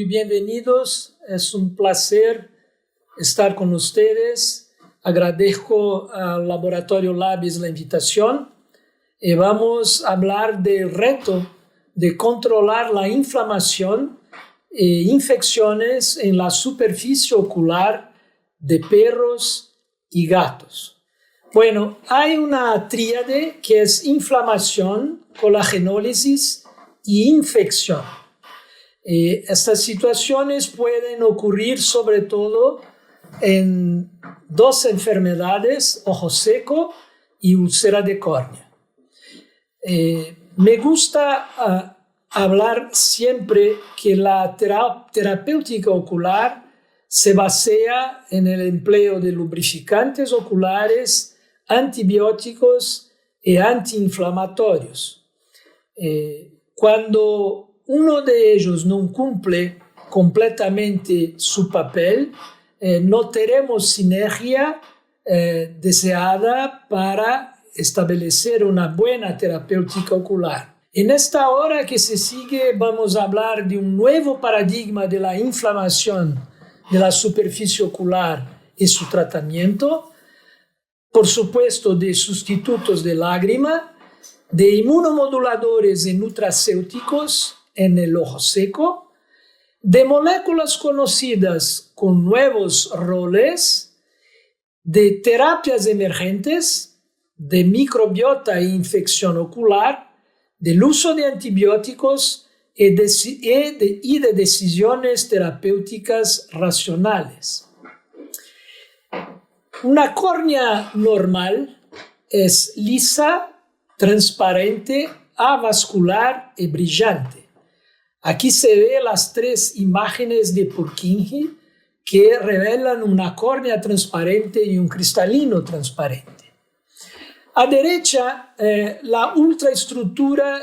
muy bienvenidos. Es un placer estar con ustedes. Agradezco al Laboratorio Labis la invitación. Y vamos a hablar del reto de controlar la inflamación e infecciones en la superficie ocular de perros y gatos. Bueno, hay una tríade que es inflamación, colagenólisis y infección. Estas situaciones pueden ocurrir sobre todo en dos enfermedades, ojo seco y úlcera de córnea. Me gusta hablar siempre que la terapéutica ocular se basa en el empleo de lubrificantes oculares, antibióticos y antiinflamatorios. Cuando uno de ellos no cumple completamente su papel, no tenemos sinergia deseada para establecer una buena terapéutica ocular. En esta hora que se sigue vamos a hablar de un nuevo paradigma de la inflamación de la superficie ocular y su tratamiento, por supuesto de sustitutos de lágrima, de inmunomoduladores y nutracéuticos en el ojo seco, de moléculas conocidas con nuevos roles, de terapias emergentes, de microbiota e infección ocular, del uso de antibióticos y de decisiones terapéuticas racionales. Una córnea normal es lisa, transparente, avascular y brillante. Aquí se ven las tres imágenes de Purkinje que revelan una córnea transparente y un cristalino transparente. A derecha, la ultraestructura,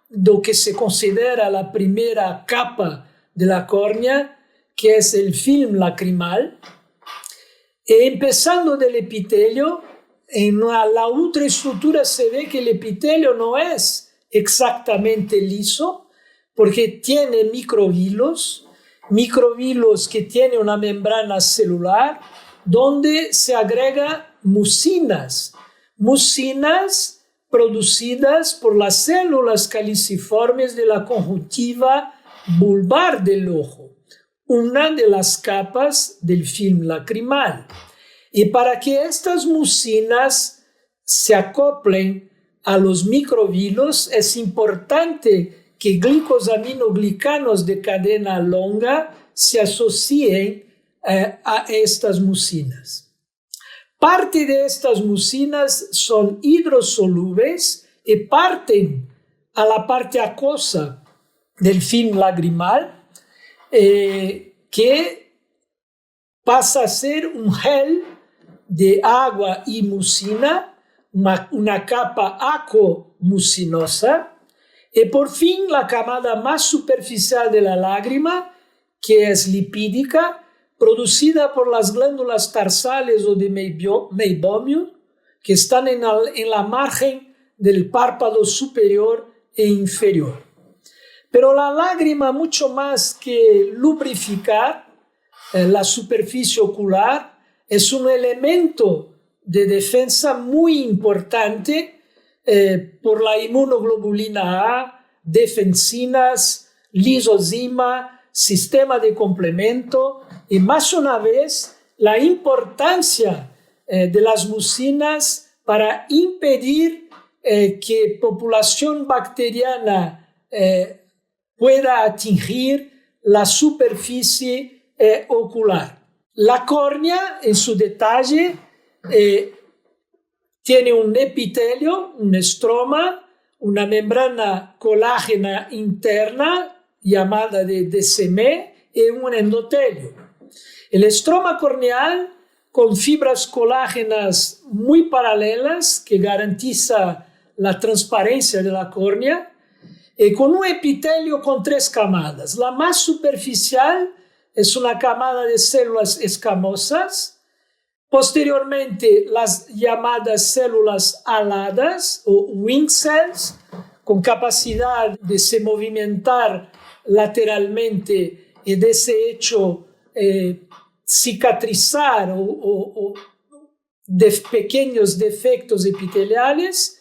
lo que se considera la primera capa de la córnea, que es el film lacrimal. Empezando del epitelio, en la ultraestructura se ve que el epitelio no es exactamente liso, porque tiene microvilos que tienen una membrana celular donde se agrega mucinas producidas por las células caliciformes de la conjuntiva bulbar del ojo, una de las capas del film lacrimal. Y para que estas mucinas se acoplen a los microvilos es importante que glicosaminoglicanos de cadena longa se asocien a estas mucinas. Parte de estas mucinas son hidrosolubles y parten a la parte acuosa del film lagrimal, que pasa a ser un gel de agua y mucina, una capa aquomucinosa, y por fin la camada más superficial de la lágrima, que es lipídica, producida por las glándulas tarsales o de meibomio, que están en la margen del párpado superior e inferior. Pero la lágrima, mucho más que lubrificar la superficie ocular, es un elemento de defensa muy importante por la inmunoglobulina A, defensinas, lisozima, sistema de complemento y más una vez la importancia de las mucinas para impedir que población bacteriana pueda atingir la superficie ocular. La córnea, en su detalle, tiene un epitelio, un estroma, una membrana colágena interna llamada de DCM y un endotelio. El estroma corneal con fibras colágenas muy paralelas que garantiza la transparencia de la córnea y con un epitelio con tres camadas. La más superficial es una camada de células escamosas. Posteriormente, las llamadas células aladas o wing cells, con capacidad de se movimentar lateralmente y de ese hecho cicatrizar o de pequeños defectos epiteliales,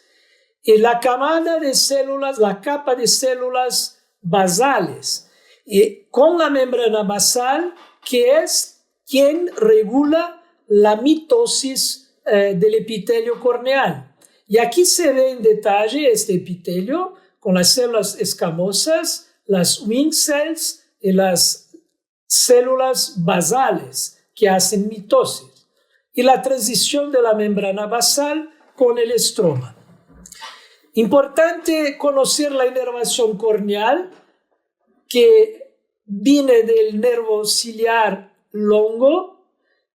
y la camada de células, la capa de células basales, y con la membrana basal, que es quien regula la mitosis del epitelio corneal. Y aquí se ve en detalle este epitelio con las células escamosas, las wing cells y las células basales que hacen mitosis, y la transición de la membrana basal con el estroma. Importante conocer la inervación corneal, que viene del nervio ciliar longo,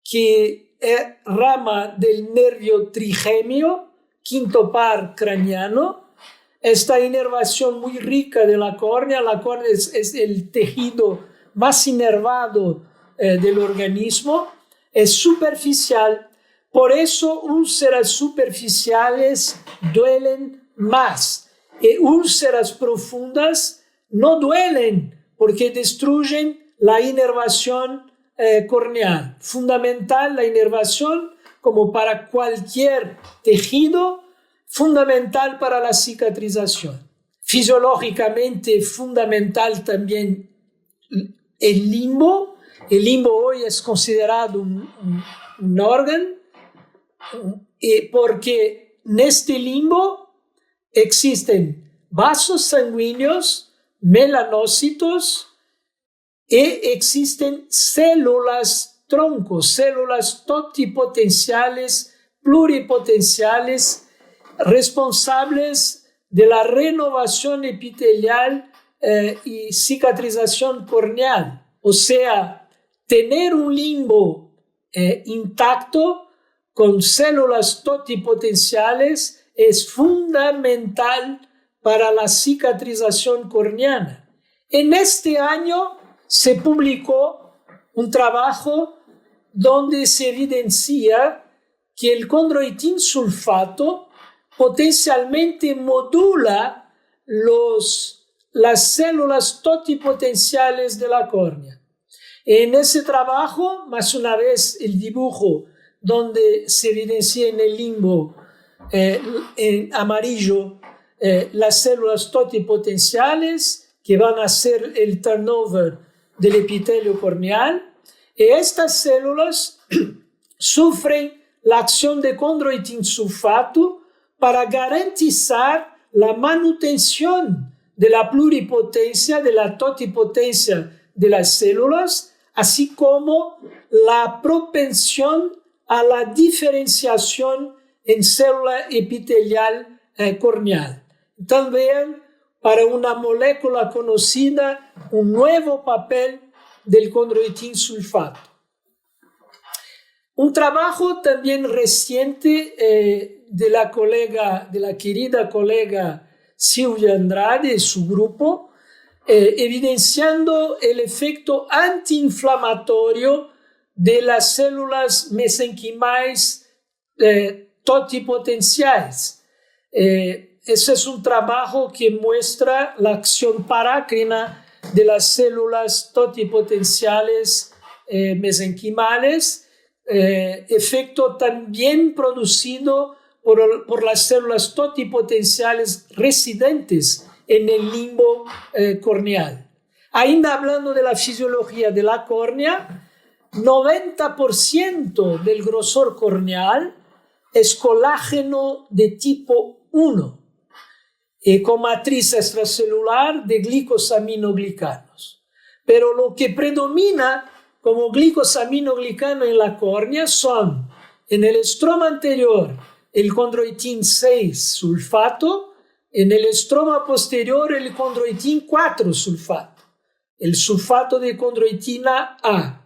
que es rama del nervio trigemio, quinto par craneano. Esta inervación muy rica de la córnea es el tejido más inervado del organismo, es superficial, por eso úlceras superficiales duelen más, y úlceras profundas no duelen porque destruyen la inervación corneal. Fundamental la inervación, como para cualquier tejido, fundamental para la cicatrización. Fisiológicamente fundamental también el limbo. El limbo hoy es considerado un órgano, porque en este limbo existen vasos sanguíneos, melanocitos, y existen células tronco, células totipotenciales, pluripotenciales, responsables de la renovación epitelial y cicatrización corneal. O sea, tener un limbo intacto con células totipotenciales es fundamental para la cicatrización corneana. En este año se publicó un trabajo donde se evidencia que el condroitin sulfato potencialmente modula las células totipotenciales de la córnea. En ese trabajo, más una vez el dibujo donde se evidencia en el limbo en amarillo las células totipotenciales que van a hacer el turnover del epitelio corneal, y estas células sufren la acción de condroitin sulfato para garantizar la manutención de la pluripotencia, de la totipotencia de las células, así como la propensión a la diferenciación en célula epitelial corneal. Entonces vean, para una molécula conocida, un nuevo papel del condroitin sulfato. Un trabajo también reciente de la querida colega Silvia Andrade y su grupo, evidenciando el efecto antiinflamatorio de las células mesenquimales totipotenciales. Ese es un trabajo que muestra la acción parácrina de las células totipotenciales mesenquimales, efecto también producido por las células totipotenciales residentes en el limbo corneal. Ainda hablando de la fisiología de la córnea, 90% del grosor corneal es colágeno de tipo 1 y con matriz extracelular de glicosaminoglicanos. Pero lo que predomina como glicosaminoglicano en la córnea son, en el estroma anterior, el condroitin 6 sulfato, en el estroma posterior el condroitin 4 sulfato, el sulfato de condroitina A.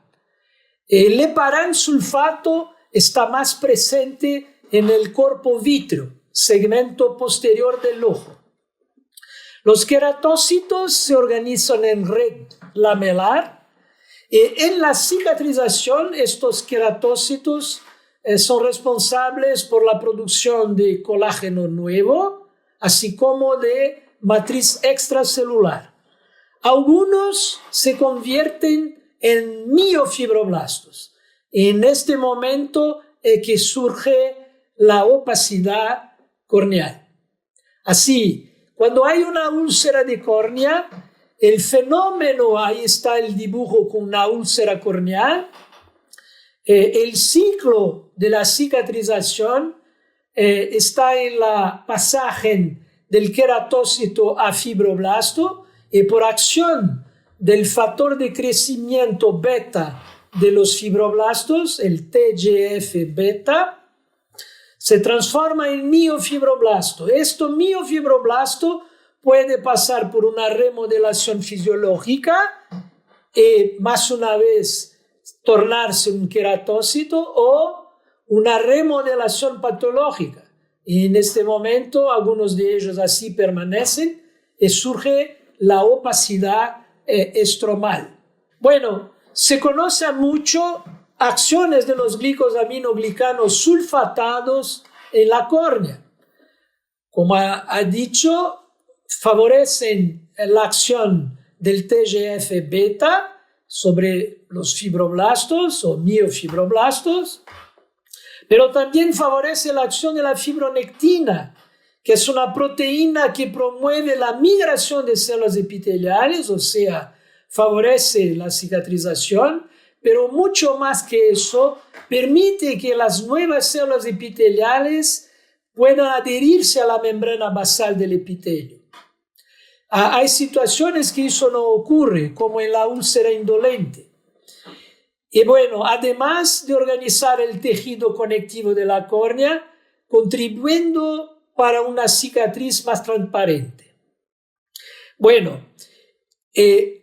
El heparan sulfato está más presente en el corpo vítreo, segmento posterior del ojo. Los queratócitos se organizan en red lamelar y en la cicatrización estos queratócitos son responsables por la producción de colágeno nuevo, así como de matriz extracelular. Algunos se convierten en miofibroblastos. En este momento es que surge la opacidad corneal. Así, cuando hay una úlcera de córnea, el fenómeno, ahí está el dibujo con una úlcera corneal, el ciclo de la cicatrización está en la pasaje del queratócito a fibroblasto y por acción del factor de crecimiento beta de los fibroblastos, el TGF-beta, se transforma en miofibroblasto. Esto miofibroblasto puede pasar por una remodelación fisiológica y más una vez tornarse un queratócito o una remodelación patológica. Y en este momento algunos de ellos así permanecen y surge la opacidad estromal. Bueno, se conoce mucho acciones de los glicosaminoglicanos sulfatados en la córnea. Como ha dicho, favorecen la acción del TGF-beta sobre los fibroblastos o miofibroblastos, pero también favorece la acción de la fibronectina, que es una proteína que promueve la migración de células epiteliales, o sea, favorece la cicatrización, pero mucho más que eso, permite que las nuevas células epiteliales puedan adherirse a la membrana basal del epitelio. Hay situaciones que eso no ocurre, como en la úlcera indolente. Y bueno, además de organizar el tejido conectivo de la córnea, contribuyendo para una cicatriz más transparente. Bueno,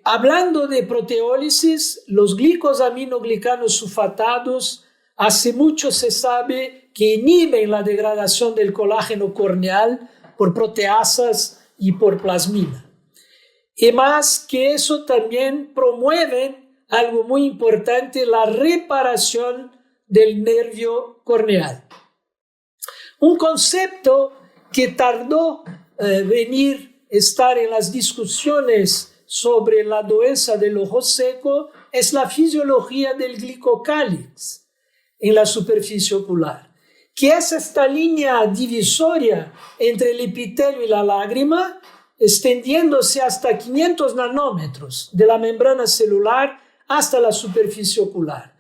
hablando de proteólisis, los glicosaminoglicanos sulfatados, hace mucho se sabe que inhiben la degradación del colágeno corneal por proteasas y por plasmina. Y más que eso, también promueven algo muy importante, la reparación del nervio corneal. Un concepto que tardó estar en las discusiones sobre la doença del ojo seco es la fisiología del glicocálix en la superficie ocular, que es esta línea divisoria entre el epitelio y la lágrima, extendiéndose hasta 500 nanómetros de la membrana celular hasta la superficie ocular.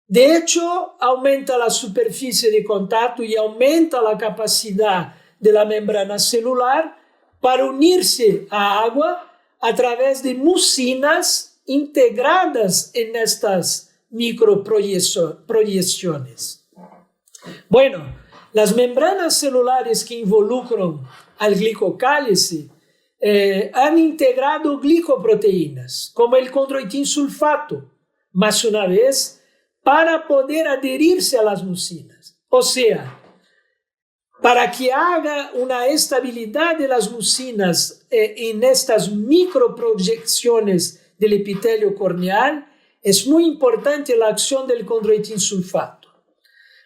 De hecho, aumenta la superficie de contacto y aumenta la capacidad de la membrana celular para unirse a agua a través de mucinas integradas en estas microproyecciones. Bueno, las membranas celulares que involucran al glicocálice han integrado glicoproteínas, como el condroitin sulfato, más una vez, para poder adherirse a las mucinas. O sea, para que haga una estabilidad de las mucinas en estas microproyecciones del epitelio corneal, es muy importante la acción del condroitin sulfato.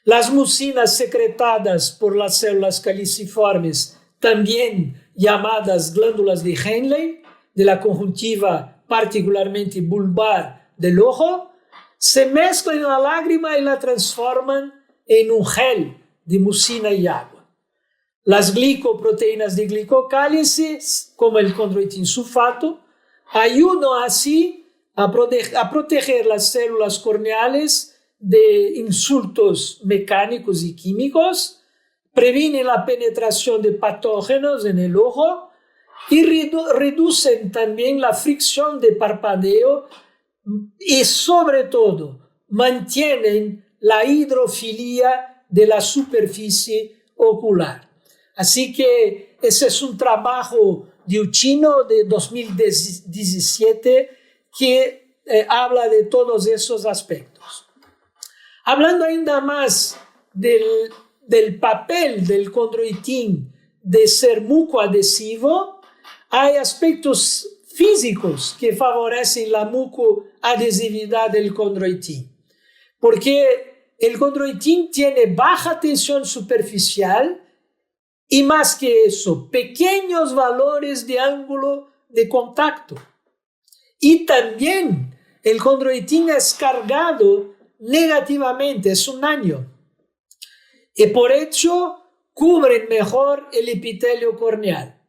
Las mucinas secretadas por las células caliciformes, también llamadas glándulas de Henle, de la conjuntiva particularmente bulbar del ojo, se mezclan en la lágrima y la transforman en un gel de mucina y agua. Las glicoproteínas de glicocálice, como el condroitin sulfato, ayudan así a proteger las células corneales de insultos mecánicos y químicos, previenen la penetración de patógenos en el ojo y reducen también la fricción de parpadeo y sobre todo mantienen la hidrofilia de la superficie ocular. Así que ese es un trabajo de Uchino de 2017 que habla de todos esos aspectos. Hablando ainda más del papel del condroitin de ser mucoadhesivo, hay aspectos físicos que favorecen la mucoadhesividad del condroitin, porque el condroitin tiene baja tensión superficial y más que eso, pequeños valores de ángulo de contacto. Y también el condroitín es cargado negativamente, es un daño. Y por hecho cubren mejor el epitelio corneal.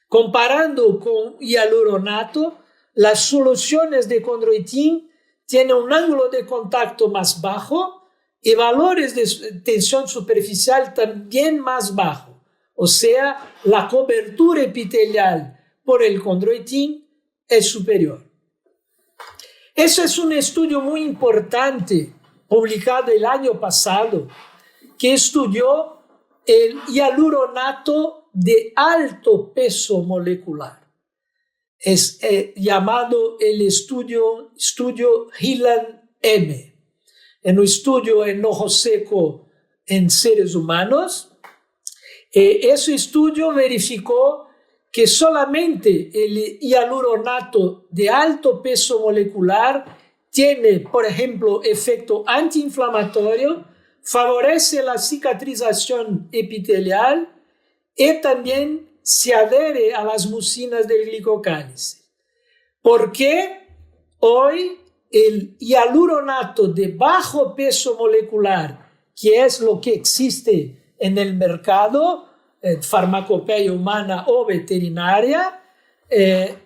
Comparando con hialuronato, las soluciones de condroitín tienen un ángulo de contacto más bajo y valores de tensión superficial también más bajo. O sea, la cobertura epitelial por el condroitín es superior. Eso es un estudio muy importante publicado el año pasado que estudió el hialuronato de alto peso molecular. Es llamado el estudio HILAN-M. En un estudio en ojo seco en seres humanos, ese estudio verificó que solamente el hialuronato de alto peso molecular tiene, por ejemplo, efecto antiinflamatorio, favorece la cicatrización epitelial y también se adhiere a las mucinas del glicocálice. ¿Por qué hoy el hialuronato de bajo peso molecular, que es lo que existe en el mercado, farmacopeia humana o veterinaria,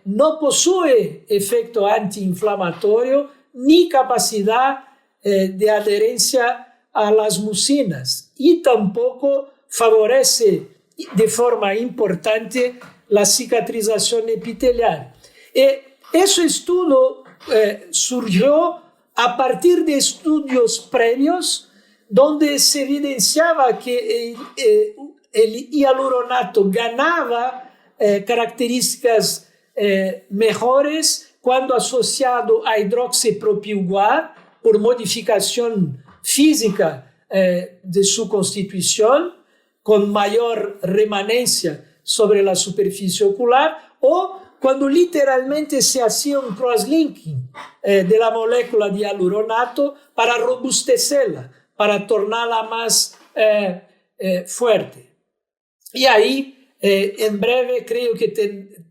no posee efecto antiinflamatorio ni capacidad de adherencia a las mucinas y tampoco favorece de forma importante la cicatrización epitelial? Ese estudio surgió a partir de estudios previos donde se evidenciaba que el hialuronato ganaba características mejores cuando asociado a hidroxipropilguar por modificación física de su constitución, con mayor remanencia sobre la superficie ocular, o cuando literalmente se hacía un crosslinking de la molécula de hialuronato para robustecerla, para tornarla más fuerte. Y ahí, en breve, creo que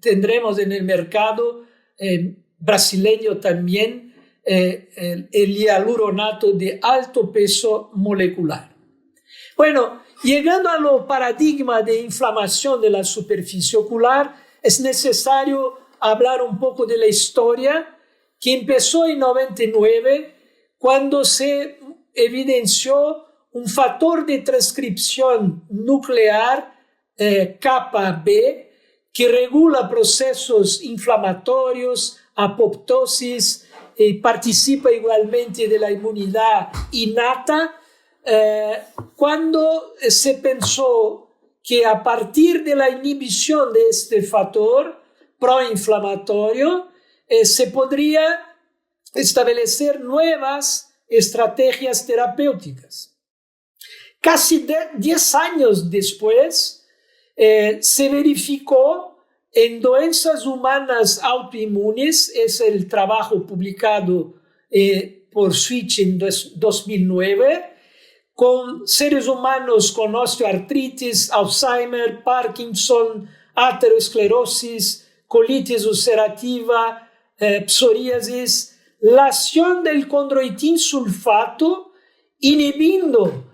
tendremos en el mercado brasileño también el hialuronato de alto peso molecular. Bueno, llegando a los paradigmas de inflamación de la superficie ocular, es necesario hablar un poco de la historia que empezó en 99, cuando se evidenció un factor de transcripción nuclear kappa B que regula procesos inflamatorios, apoptosis y participa igualmente de la inmunidad innata, cuando se pensó que a partir de la inhibición de este factor proinflamatorio se podría establecer nuevas estrategias terapéuticas. Casi 10 años después, se verificó en doenças humanas autoinmunes, es el trabajo publicado por Switch en 2009, con seres humanos con osteoartritis, Alzheimer, Parkinson, aterosclerosis, colitis ulcerativa, psoriasis, la acción del condroitín sulfato inhibiendo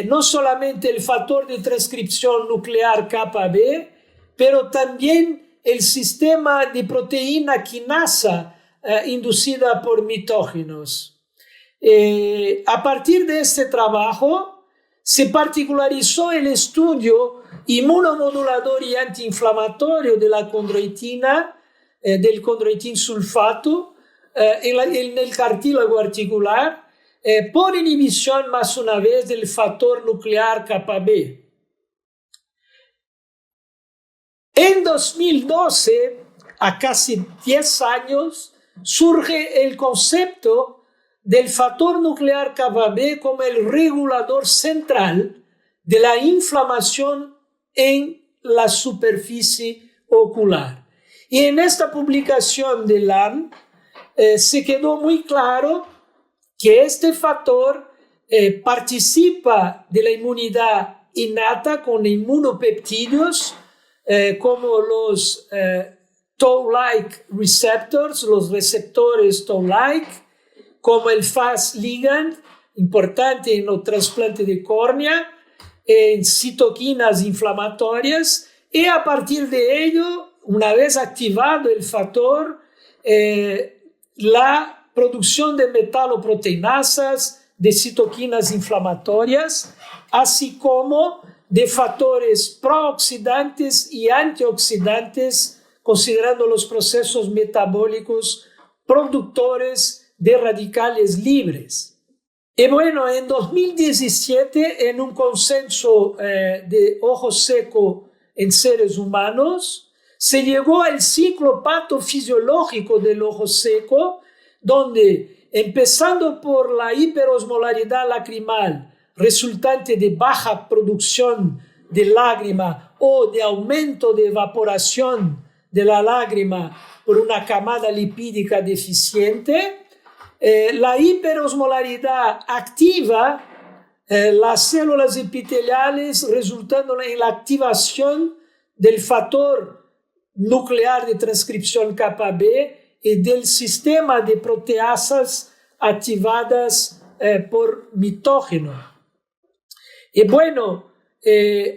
no solamente el factor de transcripción nuclear kappa B, pero también el sistema de proteína quinasa inducida por mitógenos. A partir de este trabajo se particularizó el estudio inmunomodulador y antiinflamatorio de la condroitina, del condroitín sulfato, en el cartílago articular, por inhibición más una vez del factor nuclear kappa B. En 2012, a casi 10 años, surge el concepto del factor nuclear kappa B como el regulador central de la inflamación en la superficie ocular. Y en esta publicación de LAN se quedó muy claro que este factor participa de la inmunidad innata con inmunopeptidos como los Toll-like receptors, los receptores Toll-like, como el Fas ligand, importante en el trasplante de córnea, en citoquinas inflamatorias, y a partir de ello, una vez activado el factor, la producción de metaloproteinasas, de citoquinas inflamatorias, así como de factores prooxidantes y antioxidantes, considerando los procesos metabólicos productores de radicales libres. Y bueno, en 2017, en un consenso de ojo seco en seres humanos, se llegó al ciclo patofisiológico del ojo seco, donde, empezando por la hiperosmolaridad lacrimal resultante de baja producción de lágrima o de aumento de evaporación de la lágrima por una camada lipídica deficiente, la hiperosmolaridad activa las células epiteliales, resultando en la activación del factor nuclear de transcripción kappa B y del sistema de proteasas activadas por mitógeno. Y bueno,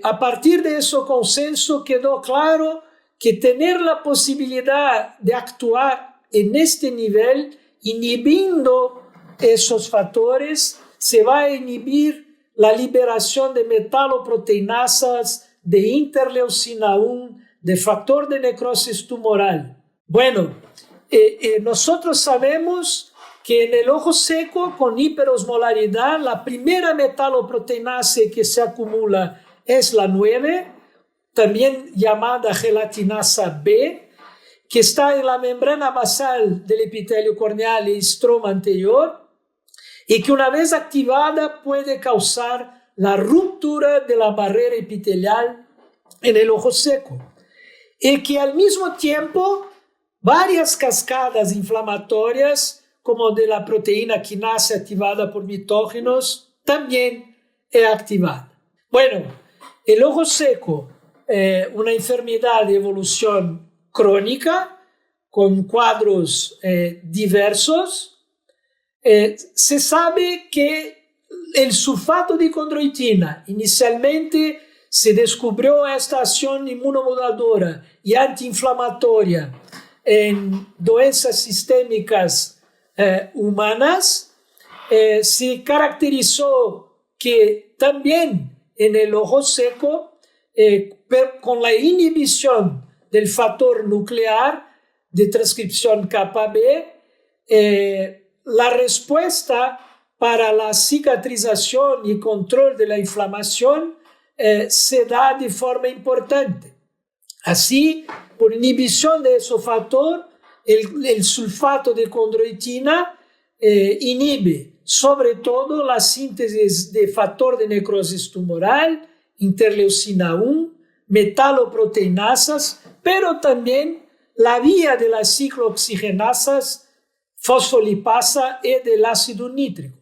a partir de ese consenso quedó claro que tener la posibilidad de actuar en este nivel, inhibiendo esos factores, se va a inhibir la liberación de metaloproteinasas, de interleucina 1, de factor de necrosis tumoral. Bueno, nosotros sabemos que en el ojo seco con hiperosmolaridad la primera metaloproteinasa que se acumula es la 9, también llamada gelatinasa B, que está en la membrana basal del epitelio corneal y estroma anterior, y que una vez activada puede causar la ruptura de la barrera epitelial en el ojo seco, y que al mismo tiempo varias cascadas inflamatorias, como de la proteína quinasa activada por mitógenos, también es activada. Bueno, el ojo seco, una enfermedad de evolución crónica, con cuadros diversos. Se sabe que el sulfato de condroitina, inicialmente se descubrió esta acción inmunomoduladora y antiinflamatoria en doenças sistémicas humanas, se caracterizó que también en el ojo seco, con la inhibición del factor nuclear de transcripción kappa B, la respuesta para la cicatrización y control de la inflamación se da de forma importante. Así, por inhibición de ese factor, el sulfato de condroitina inhibe sobre todo la síntesis de factor de necrosis tumoral, interleucina 1, metaloproteinasas, pero también la vía de las ciclooxigenasas, fosfolipasa y del ácido nítrico.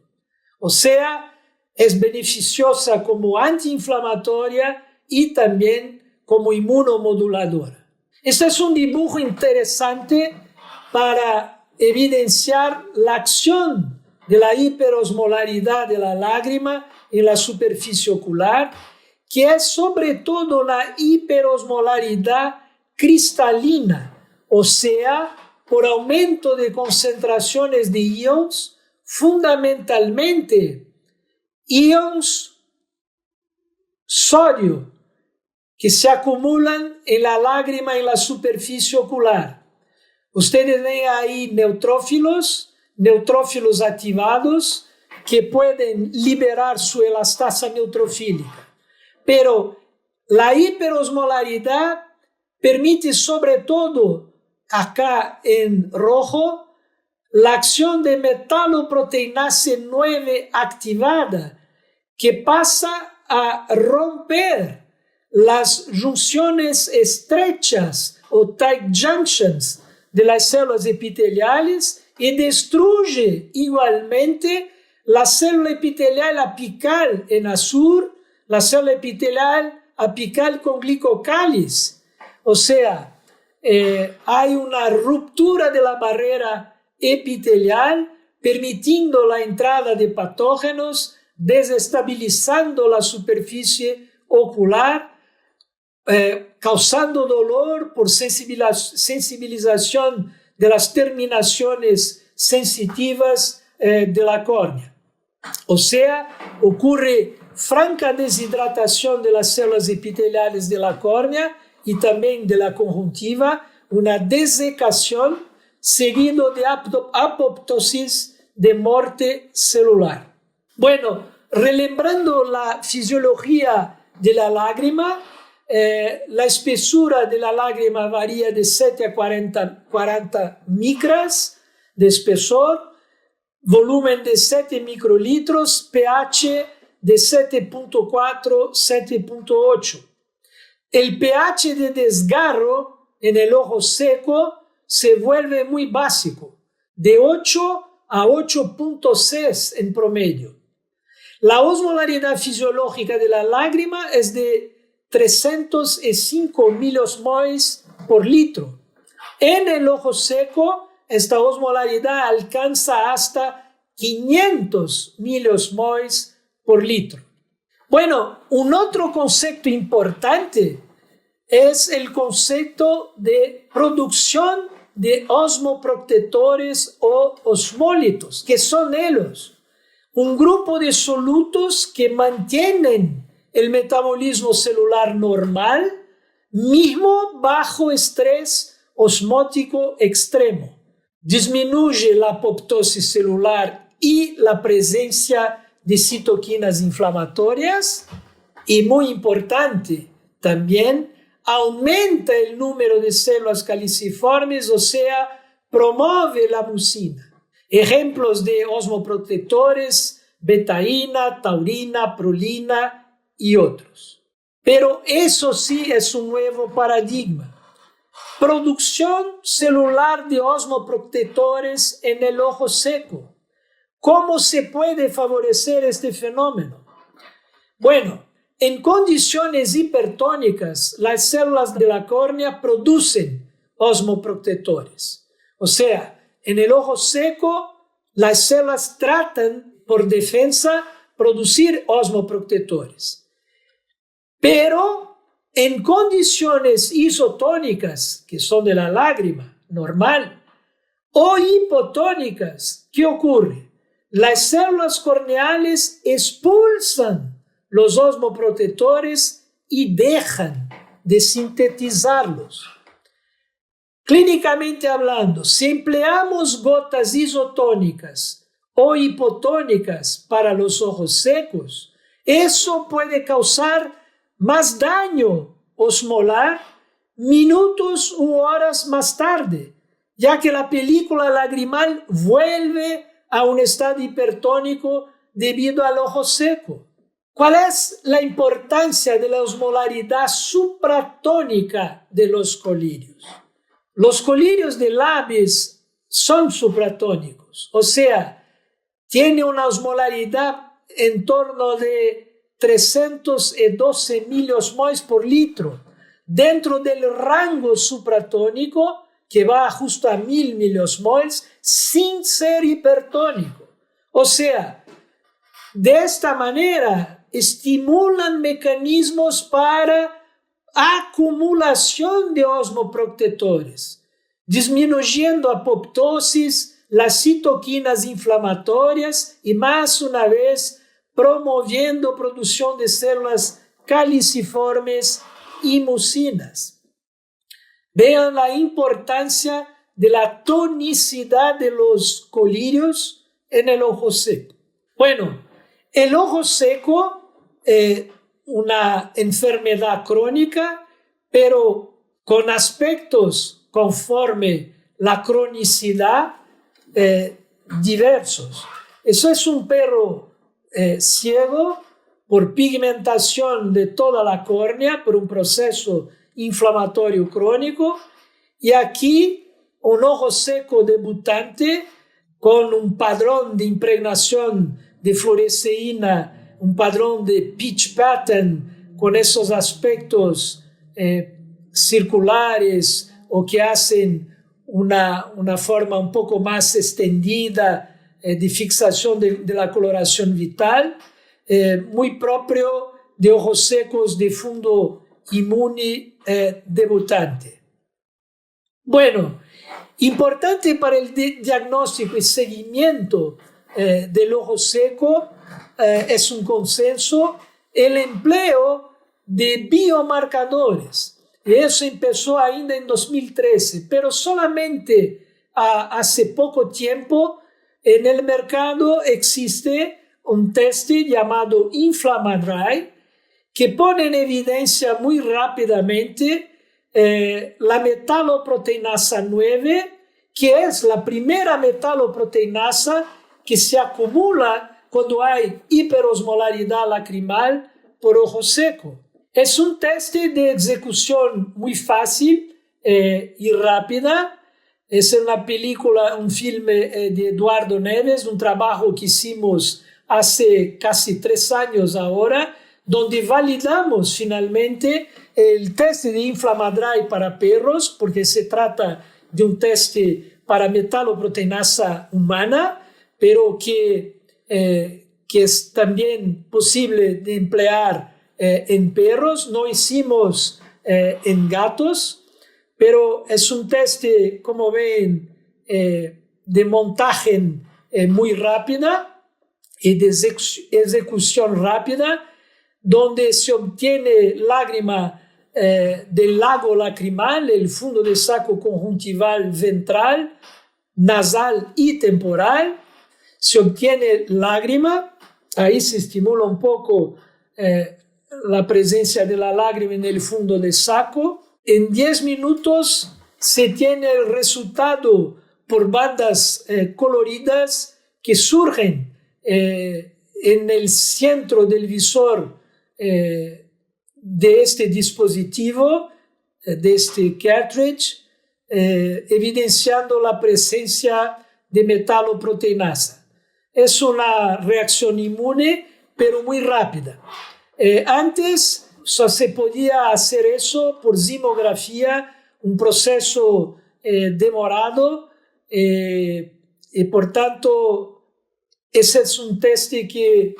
O sea, es beneficiosa como antiinflamatoria y también como inmunomoduladora. Este es un dibujo interesante para evidenciar la acción de la hiperosmolaridad de la lágrima en la superficie ocular, que es sobre todo la hiperosmolaridad cristalina, o sea, por aumento de concentraciones de iones, fundamentalmente iones sodio, que se acumulan en la lágrima en la superficie ocular. Ustedes ven ahí neutrófilos activados que pueden liberar su elastasa neutrofílica. Pero la hiperosmolaridad permite sobre todo, acá en rojo, la acción de metaloproteinasa 9 activada, que pasa a romper las junciones estrechas o tight junctions de las células epiteliales y destruye igualmente la célula epitelial apical en azul, la célula epitelial apical con glicocáliz. O sea, hay una ruptura de la barrera epitelial, permitiendo la entrada de patógenos, desestabilizando la superficie ocular, causando dolor por sensibilización de las terminaciones sensitivas de la córnea. O sea, ocurre franca deshidratación de las células epiteliales de la córnea y también de la conjuntiva, una desecación seguido de apoptosis, de muerte celular. Bueno, relembrando la fisiología de la lágrima, la espesura de la lágrima varía de 7 a 40 micras de espesor, volumen de 7 microlitros, pH de 7.4, 7.8. El pH de desgarro en el ojo seco se vuelve muy básico, de 8 a 8.6 en promedio. La osmolaridad fisiológica de la lágrima es de 305 miliosmoles por litro. En el ojo seco, esta osmolaridad alcanza hasta 500 miliosmoles por litro. Bueno, un otro concepto importante es el concepto de producción de osmoprotectores o osmólitos, que son ellos, un grupo de solutos que mantienen el metabolismo celular normal, mismo bajo estrés osmótico extremo. Disminuye la apoptosis celular y la presencia de citoquinas inflamatorias y, muy importante, también aumenta el número de células caliciformes, o sea, promueve la mucina. Ejemplos de osmoprotectores: betaína, taurina, prolina y otros. Pero eso sí es un nuevo paradigma. Producción celular de osmoprotectores en el ojo seco. ¿Cómo se puede favorecer este fenómeno? Bueno, en condiciones hipertónicas, las células de la córnea producen osmoprotectores. O sea, en el ojo seco, las células tratan por defensa producir osmoprotectores. Pero en condiciones isotónicas, que son de la lágrima normal, o hipotónicas, ¿qué ocurre? Las células corneales expulsan los osmoprotectores y dejan de sintetizarlos. Clínicamente hablando, si empleamos gotas isotónicas o hipotónicas para los ojos secos, eso puede causar más daño osmolar minutos u horas más tarde, ya que la película lagrimal vuelve a un estado hipertónico debido al ojo seco. ¿Cuál es la importancia de la osmolaridad supratónica de los colirios? Los colirios de Labes son supratónicos, o sea, tiene una osmolaridad en torno de 312 miliosmoles por litro, dentro del rango supratónico que va justo a 1000 miliosmoles sin ser hipertónico. O sea, de esta manera estimulan mecanismos para acumulación de osmoprotectores, disminuyendo apoptosis, las citoquinas inflamatorias y, más una vez, promoviendo producción de células caliciformes y mucinas. Vean la importancia de la tonicidad de los colirios en el ojo seco. Bueno, el ojo seco es una enfermedad crónica, pero con aspectos conforme la cronicidad diversos. Eso es un perro ciego por pigmentación de toda la córnea, por un proceso inflamatorio crónico, y aquí un ojo seco debutante con un padrón de impregnación de fluoresceína, un padrón de pitch pattern con esos aspectos circulares o que hacen una forma un poco más extendida de fixación de la coloración vital, muy propio de ojos secos de fundo inmune debutante. Bueno, importante para el diagnóstico y seguimiento del ojo seco es un consenso el empleo de biomarcadores. Eso empezó ainda en 2013, pero solamente hace poco tiempo en el mercado existe un test llamado Inflamadry que pone en evidencia muy rápidamente la metaloproteinasa 9, que es la primera metaloproteinasa que se acumula cuando hay hiperosmolaridad lacrimal por ojo seco. Es un test de ejecución muy fácil y rápida. Es una película, un filme de Eduardo Neves, un trabajo que hicimos hace casi 3 años ahora, donde validamos finalmente el test de Inflamadry para perros, porque se trata de un test para metaloproteinasa humana, pero que es también posible de emplear en perros. No hicimos en gatos, pero es un test, como ven, de montaje muy rápida y de ejecución rápida, donde se obtiene lágrima del lago lacrimal, el fondo de saco conjuntival ventral, nasal y temporal. Se obtiene lágrima, ahí se estimula un poco la presencia de la lágrima en el fondo del saco. En 10 minutos se tiene el resultado por bandas coloridas que surgen en el centro del visor de este dispositivo, de este cartridge, evidenciando la presencia de metaloproteinasa. Es una reacción inmune, pero muy rápida. Antes solo se podía hacer eso por zimografía, un proceso demorado, y por tanto ese es un test que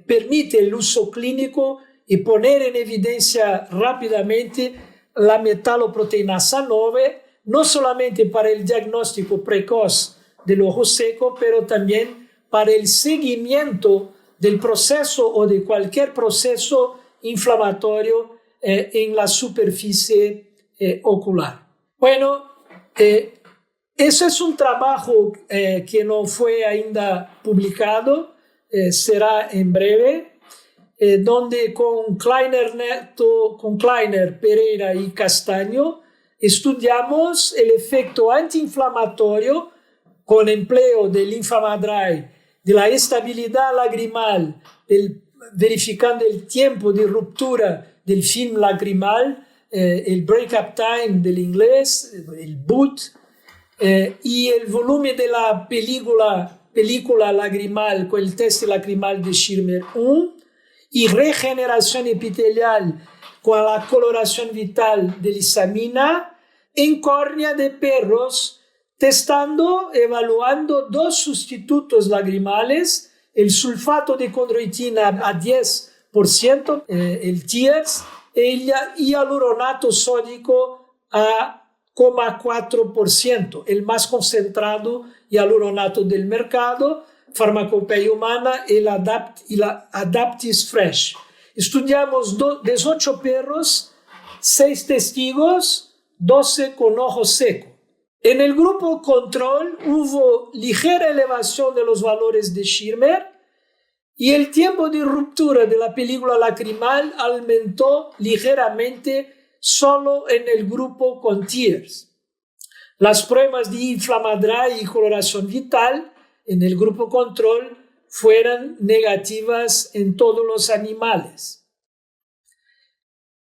permite el uso clínico y poner en evidencia rápidamente la metaloproteinasa 9, no solamente para el diagnóstico precoz del ojo seco, pero también para el seguimiento del proceso o de cualquier proceso inflamatorio en la superficie ocular. Bueno, ese es un trabajo que no fue ainda publicado, será en breve, donde con Kleiner, Pereira y Castaño estudiamos el efecto antiinflamatorio con empleo del Inflamadry, de la estabilidad lagrimal, verificando el tiempo de ruptura del film lagrimal, el break-up time del inglés, el BUT, y el volumen de la película lagrimal con el test lacrimal de Schirmer 1, y regeneración epitelial con la coloración vital de lisamina en córnea de perros, evaluando 2 sustitutos lagrimales, el sulfato de condroitina a 10%, el TIERS, y hialuronato sódico a 0,4%, el más concentrado hialuronato del mercado, farmacopeia humana y la Adaptis Fresh. Estudiamos 18 perros, 6 testigos, 12 con ojo seco. En el grupo control hubo ligera elevación de los valores de Schirmer y el tiempo de ruptura de la película lacrimal aumentó ligeramente solo en el grupo con TIERS. Las pruebas de Inflamadry y coloración vital en el grupo control fueron negativas en todos los animales.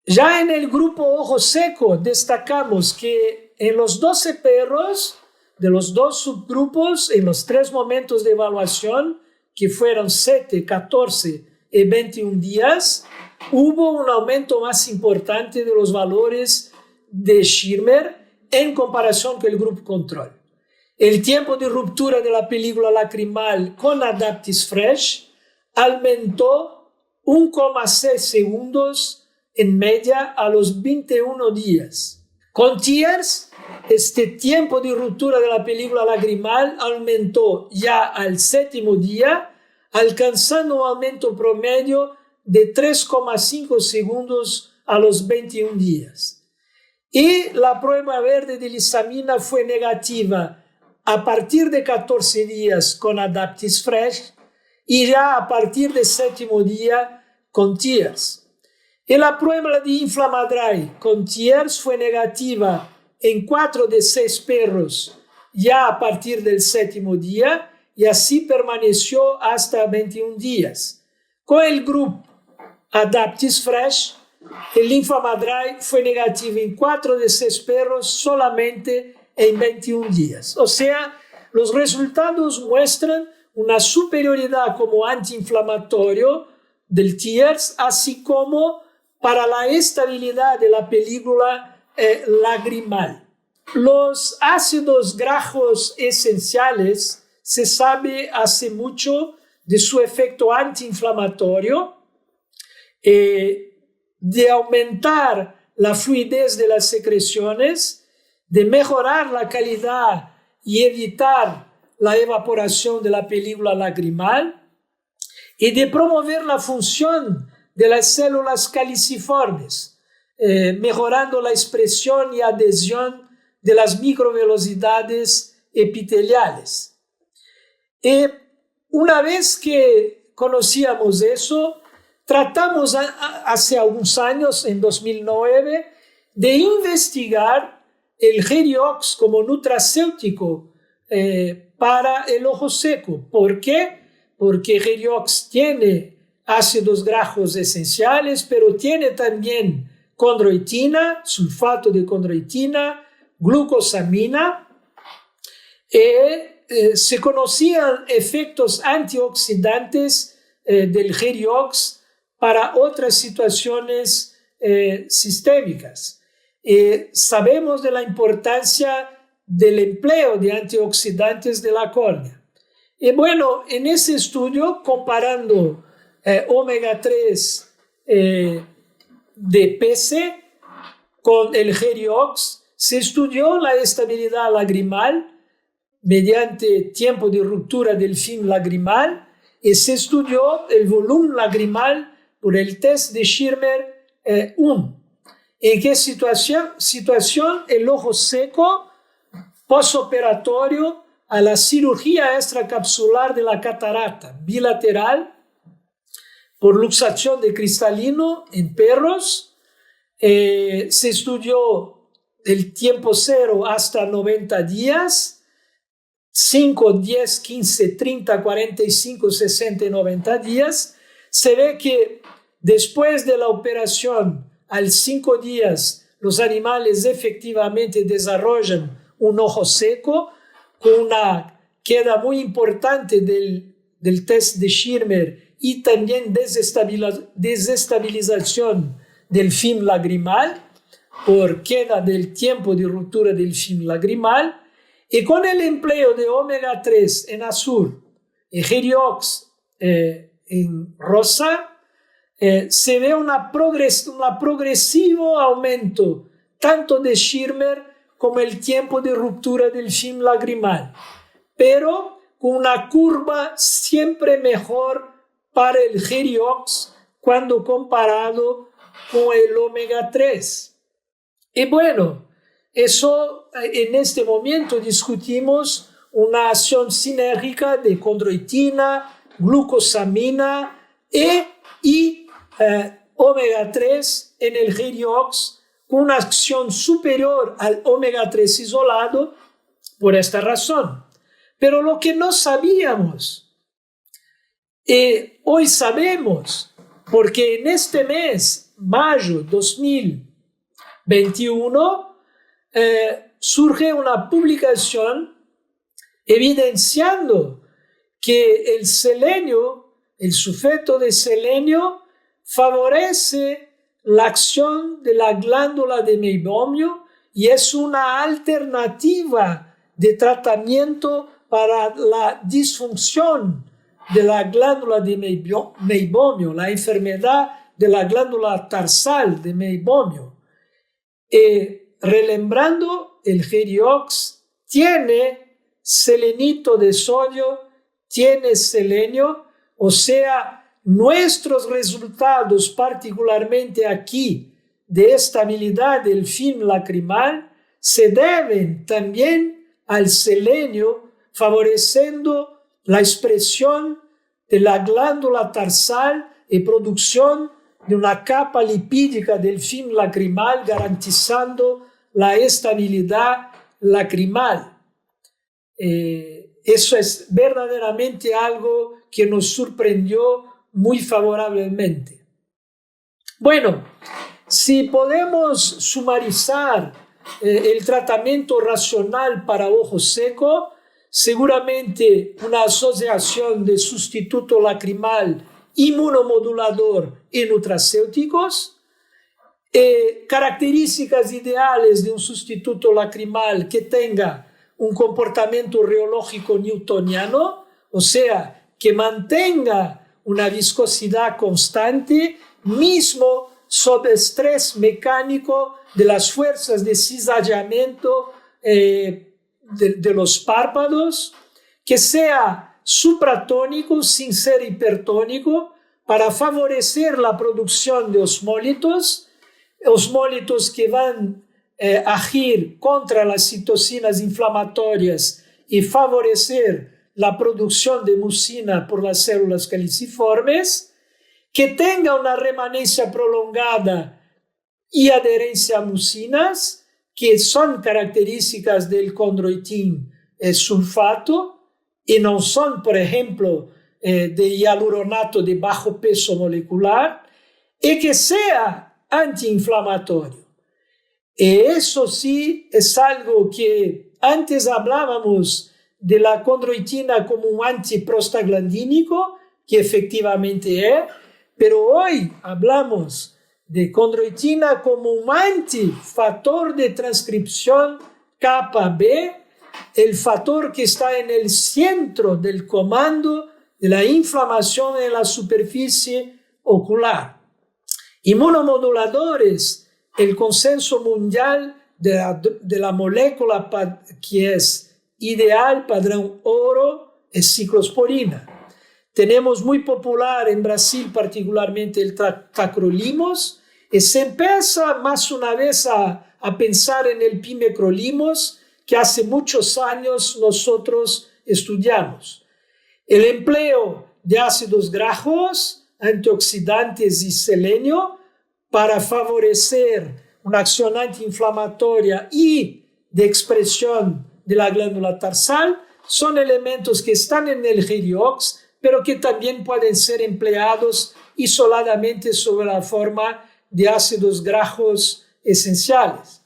Ya en el grupo ojo seco destacamos que en los 12 perros de los 2 subgrupos, en los 3 momentos de evaluación, que fueron 7, 14 y 21 días, hubo un aumento más importante de los valores de Schirmer en comparación con el grupo control. El tiempo de ruptura de la película lacrimal con Adaptis Fresh aumentó 1,6 segundos en media a los 21 días. Con Tears, este tiempo de ruptura de la película lacrimal aumentó ya al 7º día, alcanzando un aumento promedio de 3,5 segundos a los 21 días. Y la prueba verde de lisamina fue negativa a partir de 14 días con Adaptis Fresh y ya a partir del 7º día con Tears. Y la prueba de Inflamadry con Tears fue negativa en 4 de 6 perros ya a partir del 7º día y así permaneció hasta 21 días. Con el grupo Adaptis Fresh, el Inflamadry fue negativo en 4 de 6 perros solamente en 21 días. O sea, los resultados muestran una superioridad como antiinflamatorio del Tears, así como para la estabilidad de la película lagrimal. Los ácidos grasos esenciales se sabe hace mucho de su efecto antiinflamatorio, de aumentar la fluidez de las secreciones, de mejorar la calidad y evitar la evaporación de la película lagrimal y de promover la función de las células caliciformes, mejorando la expresión y adhesión de las microvelocidades epiteliales. Una vez que conocíamos eso, tratamos hace algunos años, en 2009, de investigar el Geriox como nutracéutico para el ojo seco. ¿Por qué? Porque Geriox tiene ácidos grasos esenciales, pero tiene también condroitina, sulfato de condroitina, glucosamina. Se conocían efectos antioxidantes del Geriox para otras situaciones sistémicas. Sabemos de la importancia del empleo de antioxidantes de la córnea. Y bueno, en ese estudio, comparando omega 3 de PC con el Geriox, se estudió la estabilidad lagrimal mediante tiempo de ruptura del film lagrimal y se estudió el volumen lagrimal por el test de Schirmer 1. ¿En qué situación el ojo seco posoperatorio a la cirugía extracapsular de la catarata bilateral por luxación de cristalino en perros? Se estudió el tiempo 0 hasta 90 días, 5, 10, 15, 30, 45, 60 y 90 días. Se ve que después de la operación, al 5 días, los animales efectivamente desarrollan un ojo seco con una queda muy importante del test de Schirmer y también desestabilización del film lagrimal por queda del tiempo de ruptura del film lagrimal. Y con el empleo de omega 3 en azul y Geriox en rosa, se ve un progresivo aumento tanto de Schirmer como el tiempo de ruptura del film lagrimal, pero con una curva siempre mejor para el Geriox cuando comparado con el omega 3. Y bueno, eso en este momento discutimos una acción sinérgica de condroitina, glucosamina y omega 3 en el Geriox con una acción superior al omega 3 isolado por esta razón. Pero lo que no sabíamos, hoy sabemos, porque en este mes, mayo 2021, surge una publicación evidenciando que el selenio, el sulfato de selenio, favorece la acción de la glándula de meibomio y es una alternativa de tratamiento para la disfunción de la glándula de meibomio, la enfermedad de la glándula tarsal de meibomio. Relembrando, el Geriox tiene selenito de sodio, tiene selenio, o sea, nuestros resultados, particularmente aquí, de estabilidad del film lacrimal, se deben también al selenio, favoreciendo la expresión de la glándula tarsal y producción de una capa lipídica del film lacrimal, garantizando la estabilidad lacrimal. Eso es verdaderamente algo que nos sorprendió muy favorablemente. Bueno, si podemos sumarizar el tratamiento racional para ojo seco, seguramente una asociación de sustituto lacrimal, inmunomodulador y nutracéuticos, características ideales de un sustituto lacrimal que tenga un comportamiento reológico newtoniano, o sea, que mantenga una viscosidad constante, mismo sob estrés mecánico de las fuerzas de cizallamiento de los párpados, que sea supratónico sin ser hipertónico para favorecer la producción de osmólitos que van a agir contra las citocinas inflamatorias y favorecer la producción de mucina por las células caliciformes, que tenga una remanencia prolongada y adherencia a mucinas, que son características del condroitin sulfato y no son, por ejemplo, de hialuronato de bajo peso molecular, y que sea antiinflamatorio. Eso sí es algo que antes hablábamos de la condroitina como un antiprostaglandínico, que efectivamente es, pero hoy hablamos de condroitina como un antifactor de transcripción capa B, el factor que está en el centro del comando de la inflamación en la superficie ocular. Inmunomoduladores, el consenso mundial de la molécula que es ideal, padrón oro, es ciclosporina. Tenemos muy popular en Brasil particularmente el tacrolimus, y se empieza más una vez a pensar en el pimecrolimus, que hace muchos años nosotros estudiamos. El empleo de ácidos grasos, antioxidantes y selenio para favorecer una acción antiinflamatoria y de expresión de la glándula tarsal son elementos que están en el Geriox, pero que también pueden ser empleados isoladamente sobre la forma de ácidos grasos esenciales.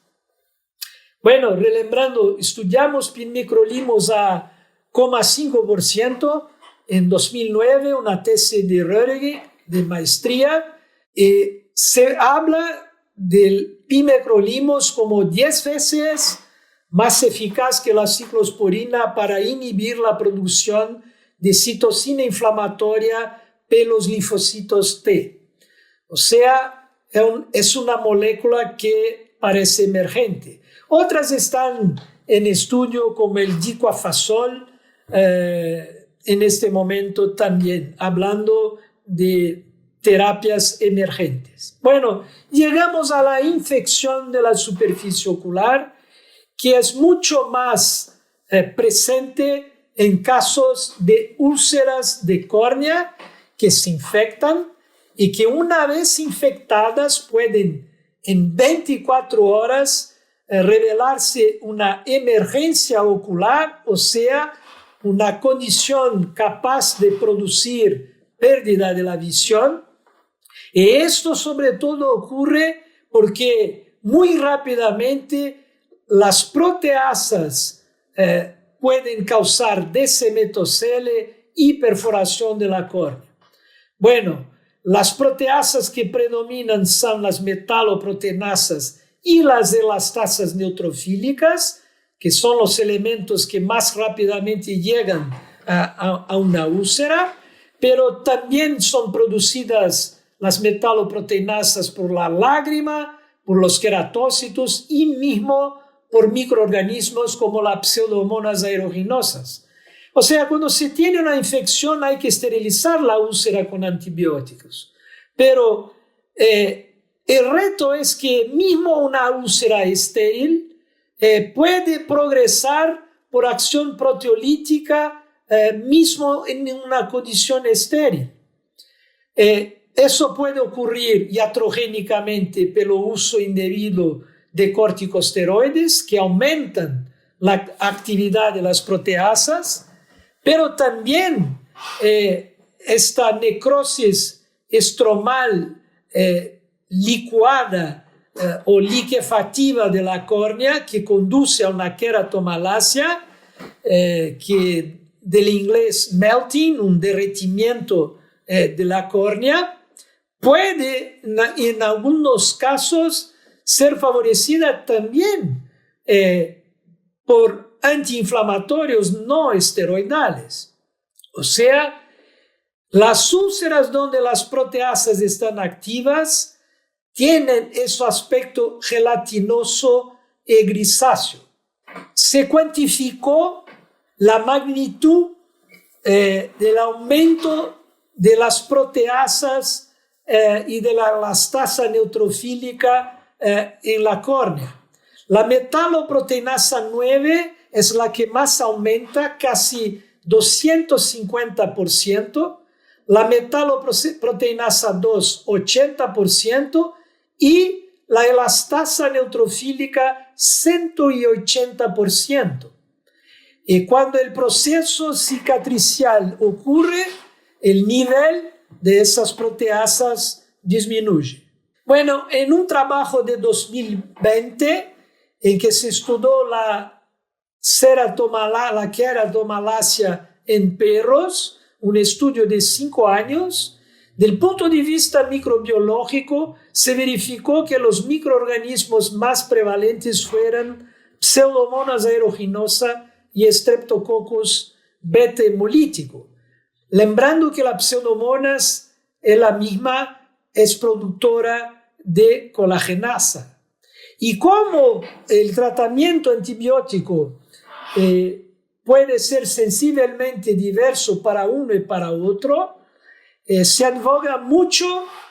Bueno, relembrando, estudiamos pimecrolimus a 0,5% en 2009, una tesis de Röhrig de maestría, y se habla del pimecrolimus como 10 veces más eficaz que la ciclosporina para inhibir la producción de citocina inflamatoria por los linfocitos T. O sea, es una molécula que parece emergente. Otras están en estudio como el dicuafazol, en este momento también, hablando de terapias emergentes. Bueno, llegamos a la infección de la superficie ocular, que es mucho más presente en casos de úlceras de córnea que se infectan y que una vez infectadas pueden en 24 horas revelarse una emergencia ocular, o sea, una condición capaz de producir pérdida de la visión. Y esto sobre todo ocurre porque muy rápidamente las proteasas pueden causar DCM-TOCL y perforación de la córnea. Bueno, las proteasas que predominan son las metaloproteinasas y las elastasas neutrofílicas, que son los elementos que más rápidamente llegan a una úlcera, pero también son producidas las metaloproteinasas por la lágrima, por los queratócitos y mismo por microorganismos como las pseudomonas aeruginosas. O sea, cuando se tiene una infección hay que esterilizar la úlcera con antibióticos. Pero el reto es que mismo una úlcera estéril puede progresar por acción proteolítica mismo en una condición estéril. Eso puede ocurrir iatrogénicamente por uso indebido de corticosteroides que aumentan la actividad de las proteasas, pero también esta necrosis estromal licuada o liquefactiva de la córnea que conduce a una queratomalacia, que del inglés melting, un derretimiento de la córnea, puede en algunos casos ser favorecida también por antiinflamatorios no esteroidales. O sea, las úlceras donde las proteasas están activas tienen ese aspecto gelatinoso y grisáceo. Se cuantificó la magnitud del aumento de las proteasas y de la elastasa neutrofílica en la córnea. La metaloproteinasa 9 es la que más aumenta, casi 250%, la metaloproteinasa 2, 80%, y la elastasa neutrofílica 180%. Y cuando el proceso cicatricial ocurre, el nivel de esas proteasas disminuye. Bueno, en un trabajo de 2020 en que se estudió la queratomalacia en perros, un estudio de 5 años, del punto de vista microbiológico se verificó que los microorganismos más prevalentes fueran Pseudomonas aeruginosa y Streptococcus beta hemolítico. Lembrando que la Pseudomonas es la misma, es productora de colagenasa. Y como el tratamiento antibiótico puede ser sensiblemente diverso para uno y para otro, se advoga mucho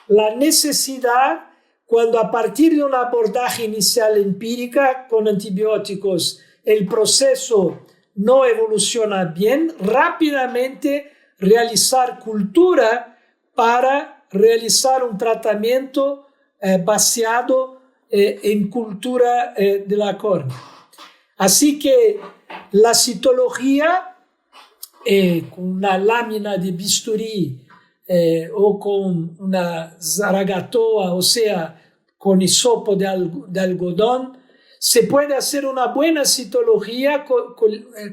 la necesidad, cuando a partir de un abordaje inicial empírica con antibióticos el proceso no evoluciona bien, rápidamente realizar cultura para realizar un tratamiento basado en cultura de la córnea. Así que la citología con una lámina de bisturí o con una zaragatoa, o sea, con hisopo de algodón, se puede hacer una buena citología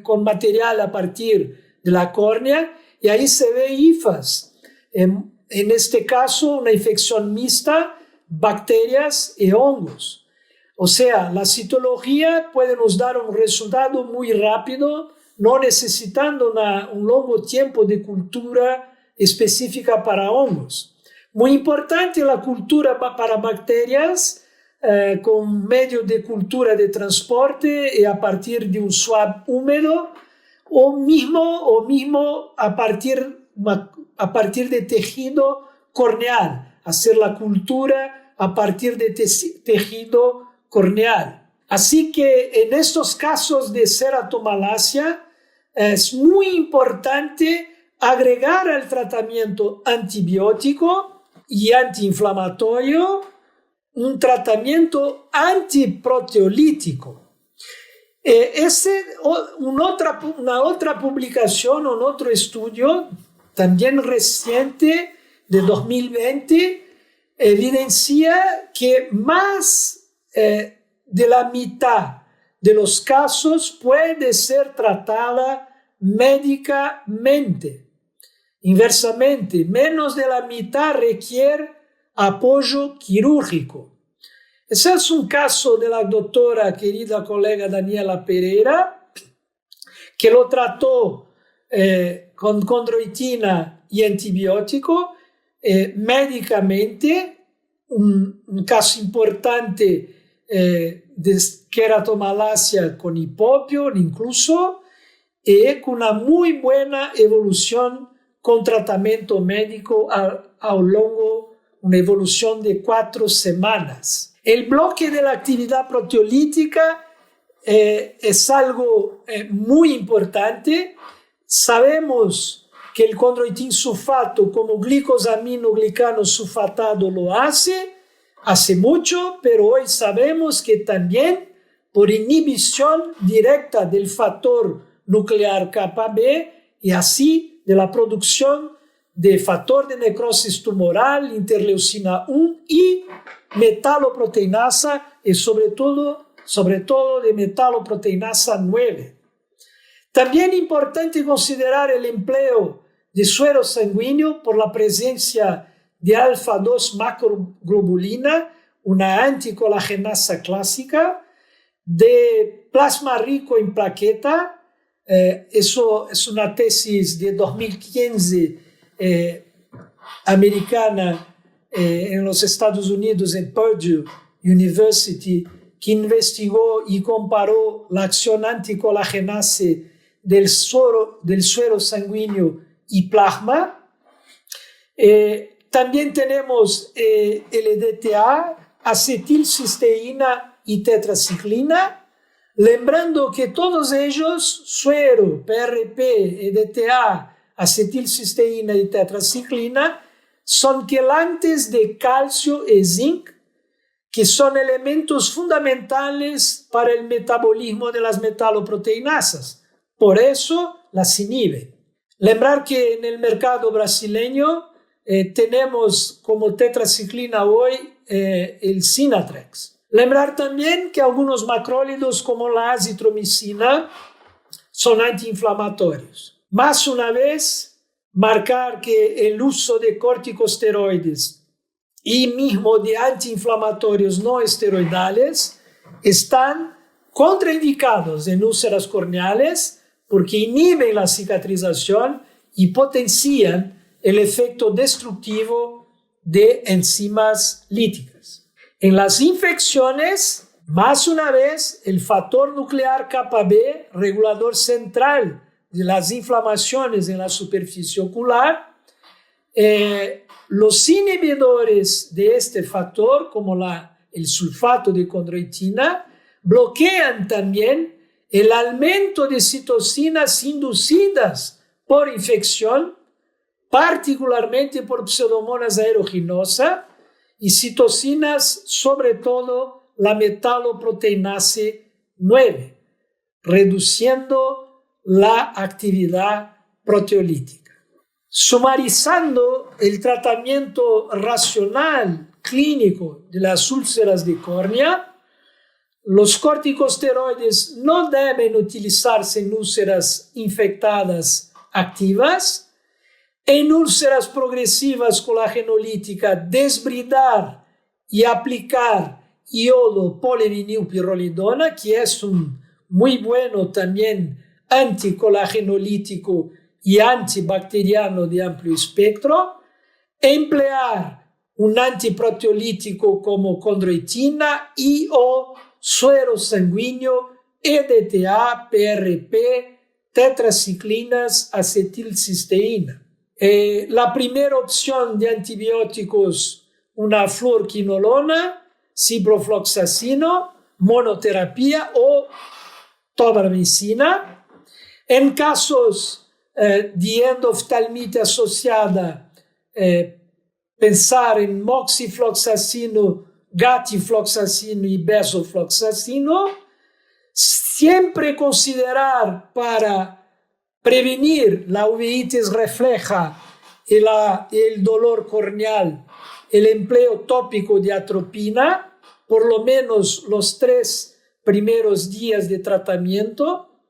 con material a partir de la córnea y ahí se ve hifas. En este caso, una infección mixta, bacterias y hongos. O sea, la citología puede nos dar un resultado muy rápido, no necesitando un largo tiempo de cultura específica para hongos. Muy importante la cultura para bacterias con medio de cultura de transporte y a partir de un swab húmedo o mismo a partir de tejido corneal, hacer la cultura a partir de tejido corneal. Así que en estos casos de ceratomalacia es muy importante agregar al tratamiento antibiótico y antiinflamatorio un tratamiento antiproteolítico. Una otra publicación, un otro estudio también reciente de 2020 evidencia que más de la mitad de los casos puede ser tratada médicamente. Inversamente, menos de la mitad requiere apoyo quirúrgico. Ese es un caso de la doctora querida colega Daniela Pereira, que lo trató con condroitina y antibiótico médicamente, un caso importante de queratomalacia con hipopio incluso, y con una muy buena evolución con tratamiento médico a lo largo de una evolución de 4 semanas. El bloque de la actividad proteolítica es algo muy importante. Sabemos que el condroitin sulfato como glicosaminoglicano sulfatado lo hace mucho, pero hoy sabemos que también por inhibición directa del factor nuclear kappa B y así de la producción de factor de necrosis tumoral, interleucina 1 y metaloproteinasa y sobre todo de metaloproteinasa 9. También es importante considerar el empleo de suero sanguíneo por la presencia de alfa-2 macroglobulina, una anticolagenasa clásica, de plasma rico en plaqueta. Eso es una tesis de 2015 americana en los Estados Unidos, en Purdue University, que investigó y comparó la acción anticolagenase del suero sanguíneo y plasma. También tenemos LDTA, acetilcisteína y tetraciclina, lembrando que todos ellos, suero, PRP, LDTA, acetilcisteína y tetraciclina, son quelantes de calcio y zinc, que son elementos fundamentales para el metabolismo de las metaloproteinasas. Por eso las inhibe. Lembrar que en el mercado brasileño tenemos como tetraciclina hoy el Sinatrex. Lembrar también que algunos macrólidos como la azitromicina son antiinflamatorios. Más una vez, marcar que el uso de corticosteroides y mismo de antiinflamatorios no esteroidales están contraindicados en úlceras corneales porque inhiben la cicatrización y potencian el efecto destructivo de enzimas líticas. En las infecciones, más una vez, el factor nuclear kappa B, regulador central de las inflamaciones en la superficie ocular, los inhibidores de este factor, como el sulfato de condroitina, bloquean también el aumento de citocinas inducidas por infección, particularmente por Pseudomonas aeruginosa, y citocinas, sobre todo la metaloproteinase 9, reduciendo la actividad proteolítica. Sumarizando el tratamiento racional clínico de las úlceras de córnea, los corticosteroides no deben utilizarse en úlceras infectadas activas. En úlceras progresivas colagenolíticas, desbridar y aplicar iodo polivinilpirrolidona, que es un muy bueno también anticolagenolítico y antibacteriano de amplio espectro. Emplear un antiproteolítico como condroitina y o suero sanguíneo, EDTA, PRP, tetraciclinas, acetilcisteína. La primera opción de antibióticos, una fluorquinolona, ciprofloxacino, monoterapia o tobramicina. En casos de endoftalmite asociada, pensar en moxifloxacino, gatifloxacino y besofloxacino. Siempre considerar para prevenir la uveitis refleja y el dolor corneal el empleo tópico de atropina, por lo menos los 3 primeros días de tratamiento.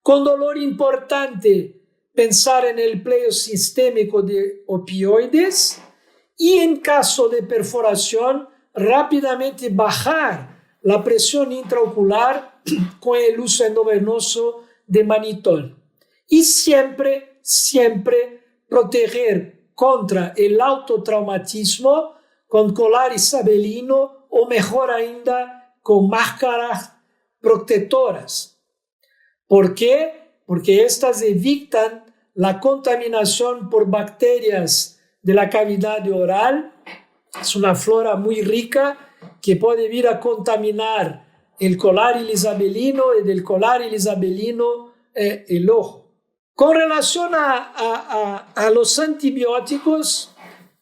Con dolor importante, pensar en el empleo sistémico de opioides y en caso de perforación, rápidamente bajar la presión intraocular con el uso endovenoso de manitol. Y siempre proteger contra el autotraumatismo con colar isabelino o mejor ainda con máscaras protectoras. ¿Por qué? Porque estas evitan la contaminación por bacterias de la cavidad oral. Es una flora muy rica que puede ir a contaminar el colar isabelino y del colar isabelino el ojo. Con relación a los antibióticos,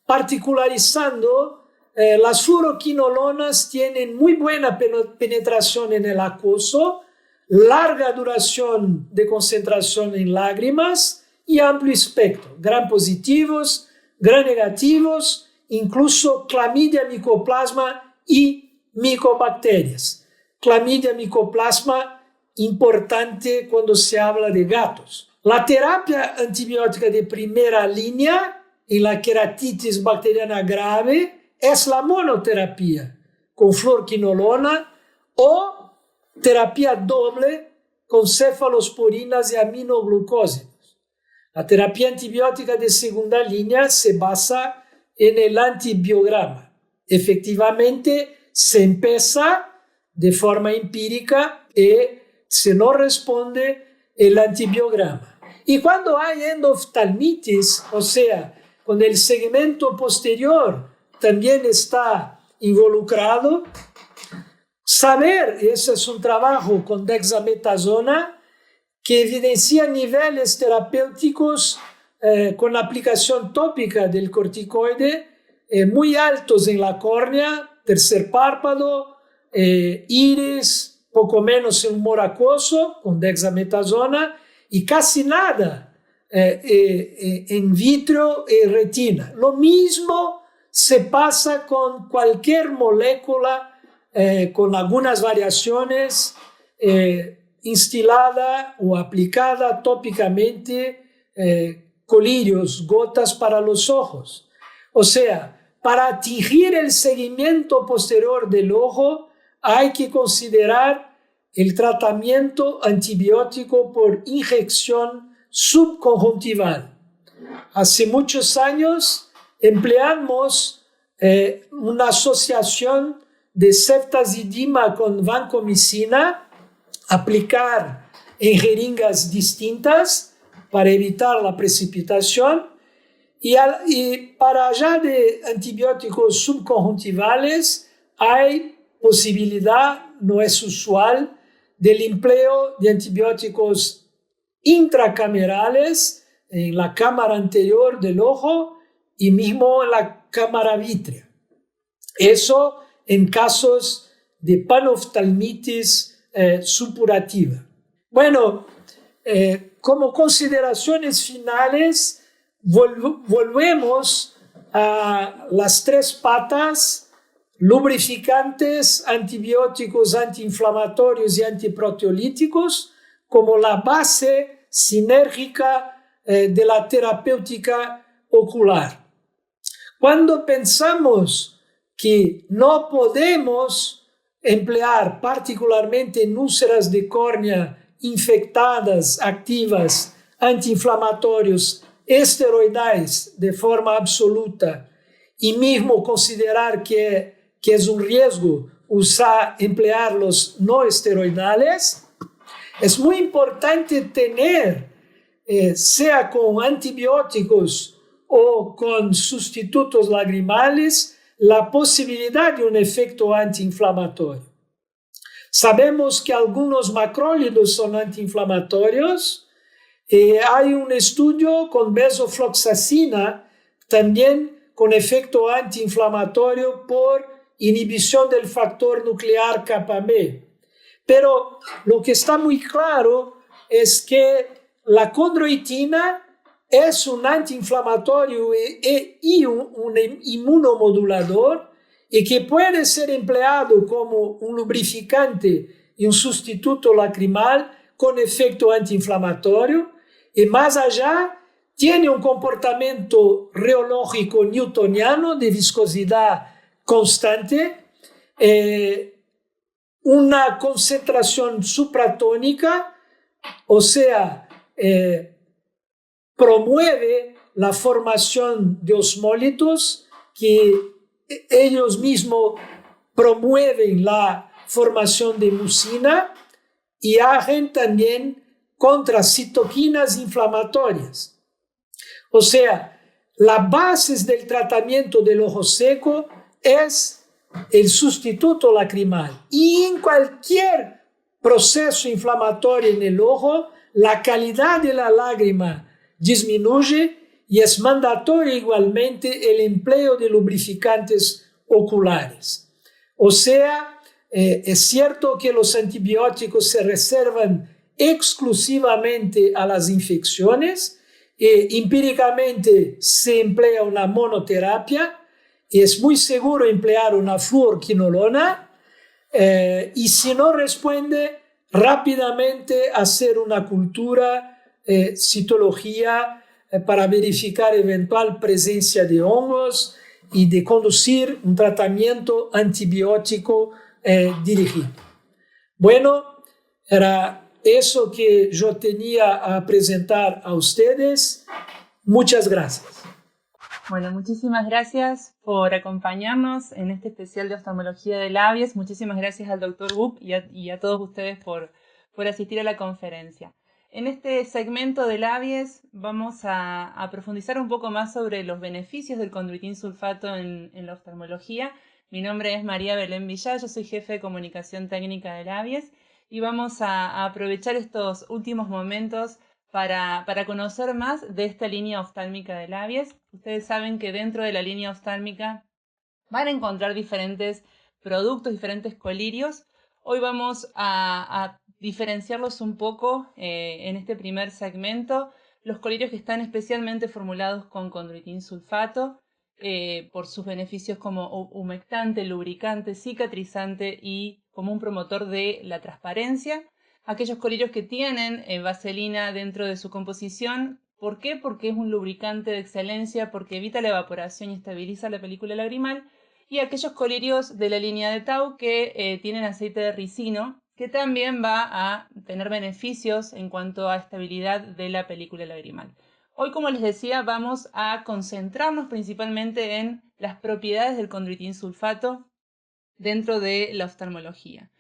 particularizando, las fluoroquinolonas tienen muy buena penetración en el acuoso, larga duración de concentración en lágrimas y amplio espectro, gram positivos, gram negativos, incluso clamidia, micoplasma y micobacterias. Clamidia, micoplasma, importante cuando se habla de gatos. La terapia antibiótica de primera línea en la queratitis bacteriana grave es la monoterapia con fluoroquinolona o terapia doble con cefalosporinas y aminoglucósidos. La terapia antibiótica de segunda línea se basa en el antibiograma. Efectivamente, se empieza de forma empírica y se no responde el antibiograma. Y cuando hay endoftalmitis, o sea, cuando el segmento posterior también está involucrado, saber, ese es un trabajo con dexametasona que evidencia niveles terapéuticos con la aplicación tópica del corticoide muy altos en la córnea, tercer párpado, iris, poco menos en humor acuoso con dexametasona y casi nada en vitro y retina. Lo mismo se pasa con cualquier molécula con algunas variaciones instilada o aplicada tópicamente, colirios, gotas para los ojos. O sea, para atingir el seguimiento posterior del ojo hay que considerar el tratamiento antibiótico por inyección subconjuntival. Hace muchos años empleamos una asociación de ceftazidima con vancomicina, aplicar en jeringas distintas para evitar la precipitación y para allá de antibióticos subconjuntivales hay posibilidad, no es usual, del empleo de antibióticos intracamerales en la cámara anterior del ojo y mismo en la cámara vítrea. Eso en casos de panoftalmitis supurativa. Bueno, como consideraciones finales, volvemos a las tres patas: lubrificantes, antibióticos, antiinflamatorios y antiproteolíticos como la base sinérgica de la terapéutica ocular. Cuando pensamos que no podemos emplear, particularmente en úlceras de córnea infectadas, activas, antiinflamatorios, esteroidais de forma absoluta, y mismo considerar que es un riesgo emplear los no esteroidales, es muy importante tener, sea con antibióticos o con sustitutos lagrimales, la posibilidad de un efecto antiinflamatorio. Sabemos que algunos macrólidos son antiinflamatorios. Hay un estudio con besofloxacina también con efecto antiinflamatorio por inhibición del factor nuclear kappa-B. Pero lo que está muy claro es que la condroitina es un antiinflamatorio y un inmunomodulador y que puede ser empleado como un lubrificante y un sustituto lacrimal con efecto antiinflamatorio, y más allá tiene un comportamiento reológico newtoniano de viscosidad constante una concentración supratónica, o sea, promueve la formación de osmólitos que ellos mismos promueven la formación de mucina y hacen también contra citoquinas inflamatorias. O sea, las bases del tratamiento del ojo seco es el sustituto lacrimal. Y en cualquier proceso inflamatorio en el ojo, la calidad de la lágrima disminuye y es mandatorio igualmente el empleo de lubrificantes oculares. O sea, es cierto que los antibióticos se reservan exclusivamente a las infecciones. Empíricamente se emplea una monoterapia y es muy seguro emplear una fluorquinolona y si no responde, rápidamente hacer una cultura, citología para verificar eventual presencia de hongos y de conducir un tratamiento antibiótico dirigido. Bueno, era eso que yo tenía a presentar a ustedes. Muchas gracias. Bueno, muchísimas gracias por acompañarnos en este especial de oftalmología de labios. Muchísimas gracias al Dr. Gup y a todos ustedes por asistir a la conferencia. En este segmento de labios vamos a profundizar un poco más sobre los beneficios del condroitin sulfato en la oftalmología. Mi nombre es María Belén Villá, yo soy jefe de comunicación técnica de labios y vamos a aprovechar estos últimos momentos para conocer más de esta línea oftálmica de labios. Ustedes saben que dentro de la línea oftálmica van a encontrar diferentes productos, diferentes colirios. Hoy vamos a diferenciarlos un poco en este primer segmento. Los colirios que están especialmente formulados con condroitin sulfato por sus beneficios como humectante, lubricante, cicatrizante y como un promotor de la transparencia. Aquellos colirios que tienen vaselina dentro de su composición. ¿Por qué? Porque es un lubricante de excelencia, porque evita la evaporación y estabiliza la película lagrimal. Y aquellos colirios de la línea de Tau que tienen aceite de ricino, que también va a tener beneficios en cuanto a estabilidad de la película lagrimal. Hoy, como les decía, vamos a concentrarnos principalmente en las propiedades del condroitin sulfato dentro de la oftalmología.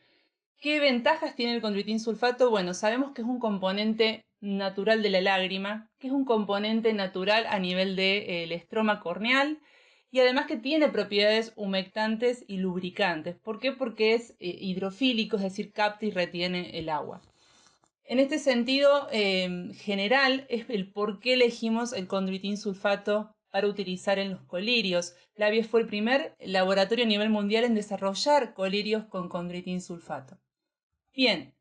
¿Qué ventajas tiene el condroitin sulfato? Bueno, sabemos que es un componente natural de la lágrima, que es un componente natural a nivel del estroma corneal y además que tiene propiedades humectantes y lubricantes. ¿Por qué? Porque es hidrofílico, es decir, capta y retiene el agua. En este sentido general es el por qué elegimos el condroitin sulfato para utilizar en los colirios. Labios fue el primer laboratorio a nivel mundial en desarrollar colirios con condroitin sulfato. Bien,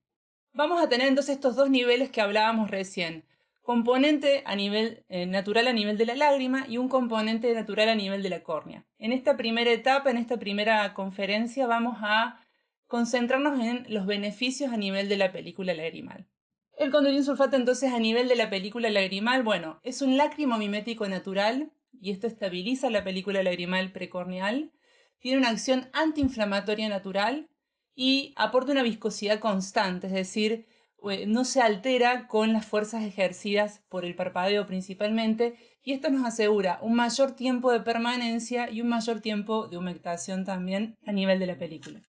vamos a tener entonces estos dos niveles que hablábamos recién. Componente a nivel natural a nivel de la lágrima y un componente natural a nivel de la córnea. En esta primera etapa, en esta primera conferencia, vamos a concentrarnos en los beneficios a nivel de la película lagrimal. El condroitin sulfato entonces a nivel de la película lagrimal, bueno, es un lágrimo mimético natural y esto estabiliza la película lagrimal precorneal. Tiene una acción antiinflamatoria natural y aporta una viscosidad constante, es decir, no se altera con las fuerzas ejercidas por el parpadeo principalmente, y esto nos asegura un mayor tiempo de permanencia y un mayor tiempo de humectación también a nivel de la película.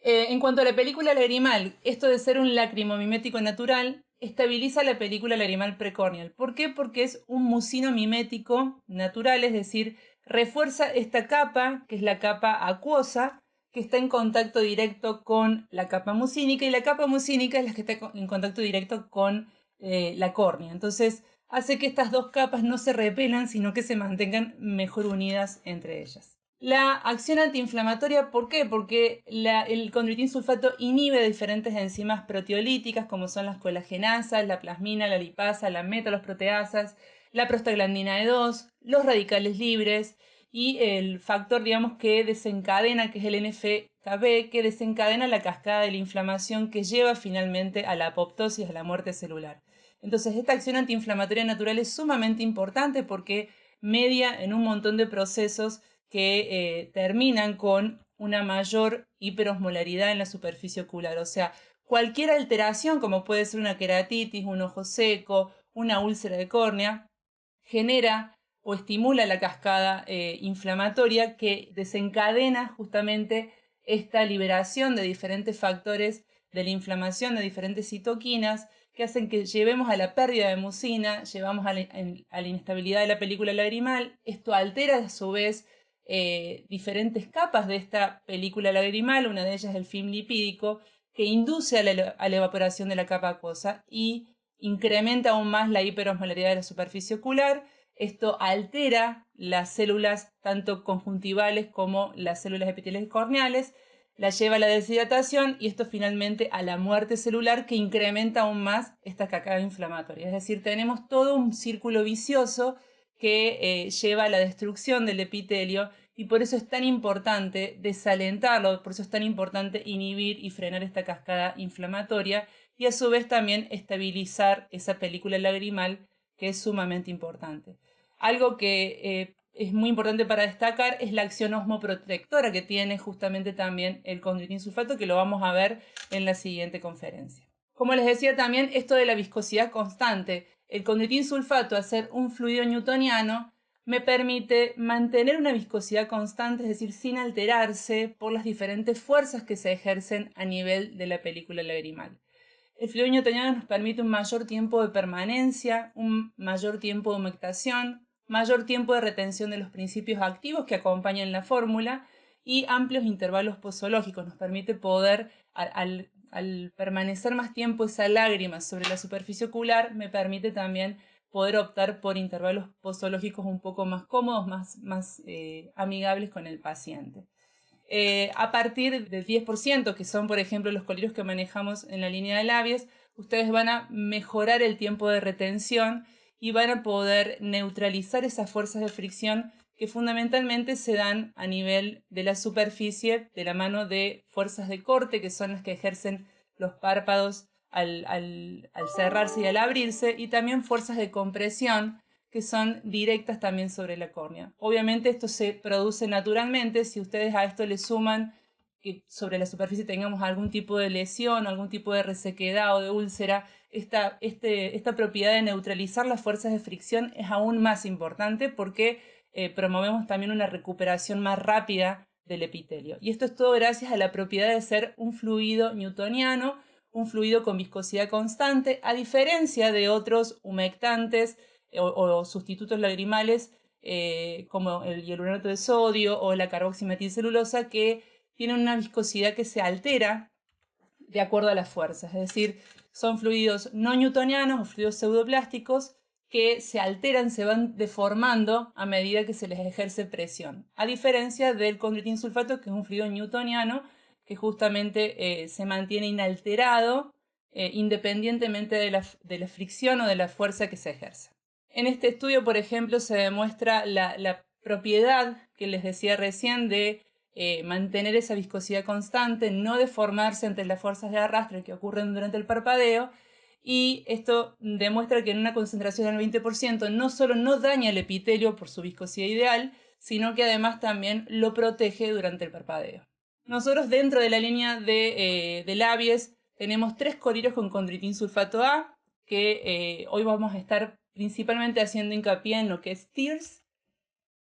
En cuanto a la película lagrimal, esto de ser un lacrimomimético natural estabiliza la película lagrimal precorneal. ¿Por qué? Porque es un mucino mimético natural, es decir, refuerza esta capa, que es la capa acuosa, que está en contacto directo con la capa mucínica, y la capa mucínica es la que está en contacto directo con la córnea. Entonces, hace que estas dos capas no se repelan, sino que se mantengan mejor unidas entre ellas. La acción antiinflamatoria, ¿por qué? Porque el condroitin sulfato inhibe diferentes enzimas proteolíticas, como son las colagenasas, la plasmina, la lipasa, la metalosproteasas, la prostaglandina E2, los radicales libres, y el factor, digamos, que desencadena, que es el NF-κB, que desencadena la cascada de la inflamación que lleva finalmente a la apoptosis, a la muerte celular. Entonces, esta acción antiinflamatoria natural es sumamente importante porque media en un montón de procesos que terminan con una mayor hiperosmolaridad en la superficie ocular. O sea, cualquier alteración, como puede ser una queratitis, un ojo seco, una úlcera de córnea, genera o estimula la cascada inflamatoria que desencadena justamente esta liberación de diferentes factores de la inflamación, de diferentes citoquinas, que hacen que llevemos a la pérdida de mucina, llevamos a la inestabilidad de la película lagrimal. Esto altera a su vez diferentes capas de esta película lagrimal, una de ellas el film lipídico, que induce a la evaporación de la capa acuosa y incrementa aún más la hiperosmolaridad de la superficie ocular. Esto altera las células tanto conjuntivales como las células epiteliales corneales, la lleva a la deshidratación y esto finalmente a la muerte celular que incrementa aún más esta cascada inflamatoria. Es decir, tenemos todo un círculo vicioso que lleva a la destrucción del epitelio y por eso es tan importante desalentarlo, por eso es tan importante inhibir y frenar esta cascada inflamatoria y a su vez también estabilizar esa película lagrimal que es sumamente importante. Algo que es muy importante para destacar es la acción osmoprotectora que tiene justamente también el condroitin sulfato, que lo vamos a ver en la siguiente conferencia. Como les decía también, esto de la viscosidad constante. El condroitin sulfato, al ser un fluido newtoniano, me permite mantener una viscosidad constante, es decir, sin alterarse por las diferentes fuerzas que se ejercen a nivel de la película lagrimal. El fluido newtoniano nos permite un mayor tiempo de permanencia, un mayor tiempo de humectación, mayor tiempo de retención de los principios activos que acompañan la fórmula y amplios intervalos posológicos. Nos permite poder, al permanecer más tiempo esa lágrima sobre la superficie ocular, me permite también poder optar por intervalos posológicos un poco más cómodos, más amigables con el paciente. A partir del 10%, que son por ejemplo los colirios que manejamos en la línea de labios, ustedes van a mejorar el tiempo de retención y van a poder neutralizar esas fuerzas de fricción que fundamentalmente se dan a nivel de la superficie de la mano de fuerzas de corte, que son las que ejercen los párpados al cerrarse y al abrirse, y también fuerzas de compresión que son directas también sobre la córnea. Obviamente esto se produce naturalmente. Si ustedes a esto le suman que sobre la superficie tengamos algún tipo de lesión, algún tipo de resequedad o de úlcera, esta propiedad de neutralizar las fuerzas de fricción es aún más importante porque promovemos también una recuperación más rápida del epitelio. Y esto es todo gracias a la propiedad de ser un fluido newtoniano, un fluido con viscosidad constante, a diferencia de otros humectantes o sustitutos lagrimales como el hialuronato de sodio o la carboximetilcelulosa, que tienen una viscosidad que se altera de acuerdo a las fuerzas. Es decir, son fluidos no newtonianos o fluidos pseudoplásticos que se alteran, se van deformando a medida que se les ejerce presión. A diferencia del condroitin sulfato, que es un fluido newtoniano que justamente se mantiene inalterado independientemente de la fricción o de la fuerza que se ejerce. En este estudio, por ejemplo, se demuestra la propiedad que les decía recién de mantener esa viscosidad constante, no deformarse ante las fuerzas de arrastre que ocurren durante el parpadeo, y esto demuestra que en una concentración del 20% no solo no daña el epitelio por su viscosidad ideal, sino que además también lo protege durante el parpadeo. Nosotros dentro de la línea de labios tenemos 3 colirios con condroitin sulfato A, que hoy vamos a estar principalmente haciendo hincapié en lo que es TIRS.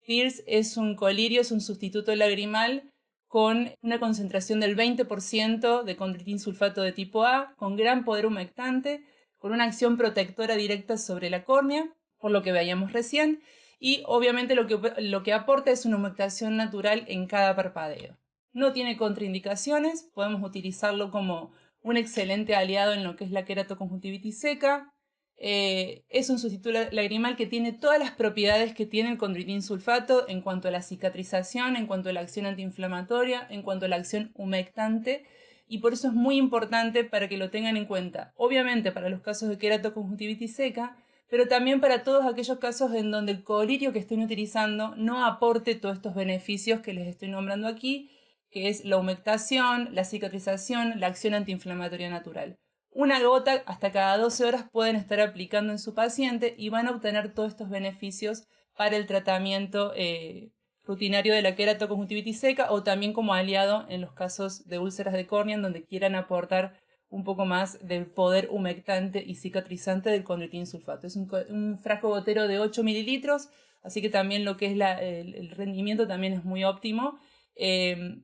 TIRS es un colirio, es un sustituto lagrimal con una concentración del 20% de condroitin sulfato de tipo A, con gran poder humectante, con una acción protectora directa sobre la córnea, por lo que veíamos recién, y obviamente lo que aporta es una humectación natural en cada parpadeo. No tiene contraindicaciones, podemos utilizarlo como un excelente aliado en lo que es la queratoconjuntivitis seca. Es un sustituto lagrimal que tiene todas las propiedades que tiene el condroitin sulfato en cuanto a la cicatrización, en cuanto a la acción antiinflamatoria, en cuanto a la acción humectante, y por eso es muy importante para que lo tengan en cuenta. Obviamente para los casos de queratoconjuntivitis seca, pero también para todos aquellos casos en donde el colirio que estén utilizando no aporte todos estos beneficios que les estoy nombrando aquí, que es la humectación, la cicatrización, la acción antiinflamatoria natural. Una gota hasta cada 12 horas pueden estar aplicando en su paciente y van a obtener todos estos beneficios para el tratamiento rutinario de la queratoconjuntivitis seca o también como aliado en los casos de úlceras de córnea, en donde quieran aportar un poco más del poder humectante y cicatrizante del condroitin sulfato. Es un frasco gotero de 8 mililitros, así que también lo que es el rendimiento también es muy óptimo.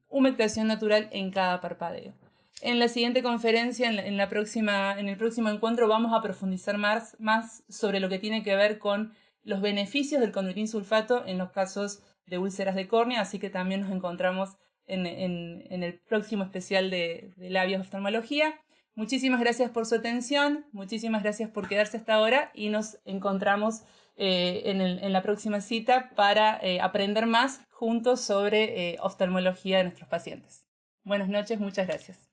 Humectación natural en cada parpadeo. En la siguiente conferencia, en el próximo encuentro, vamos a profundizar más sobre lo que tiene que ver con los beneficios del condroitin sulfato en los casos de úlceras de córnea, así que también nos encontramos en el próximo especial de labios oftalmología. Muchísimas gracias por su atención, muchísimas gracias por quedarse hasta ahora y nos encontramos en la próxima cita para aprender más juntos sobre oftalmología de nuestros pacientes. Buenas noches, muchas gracias.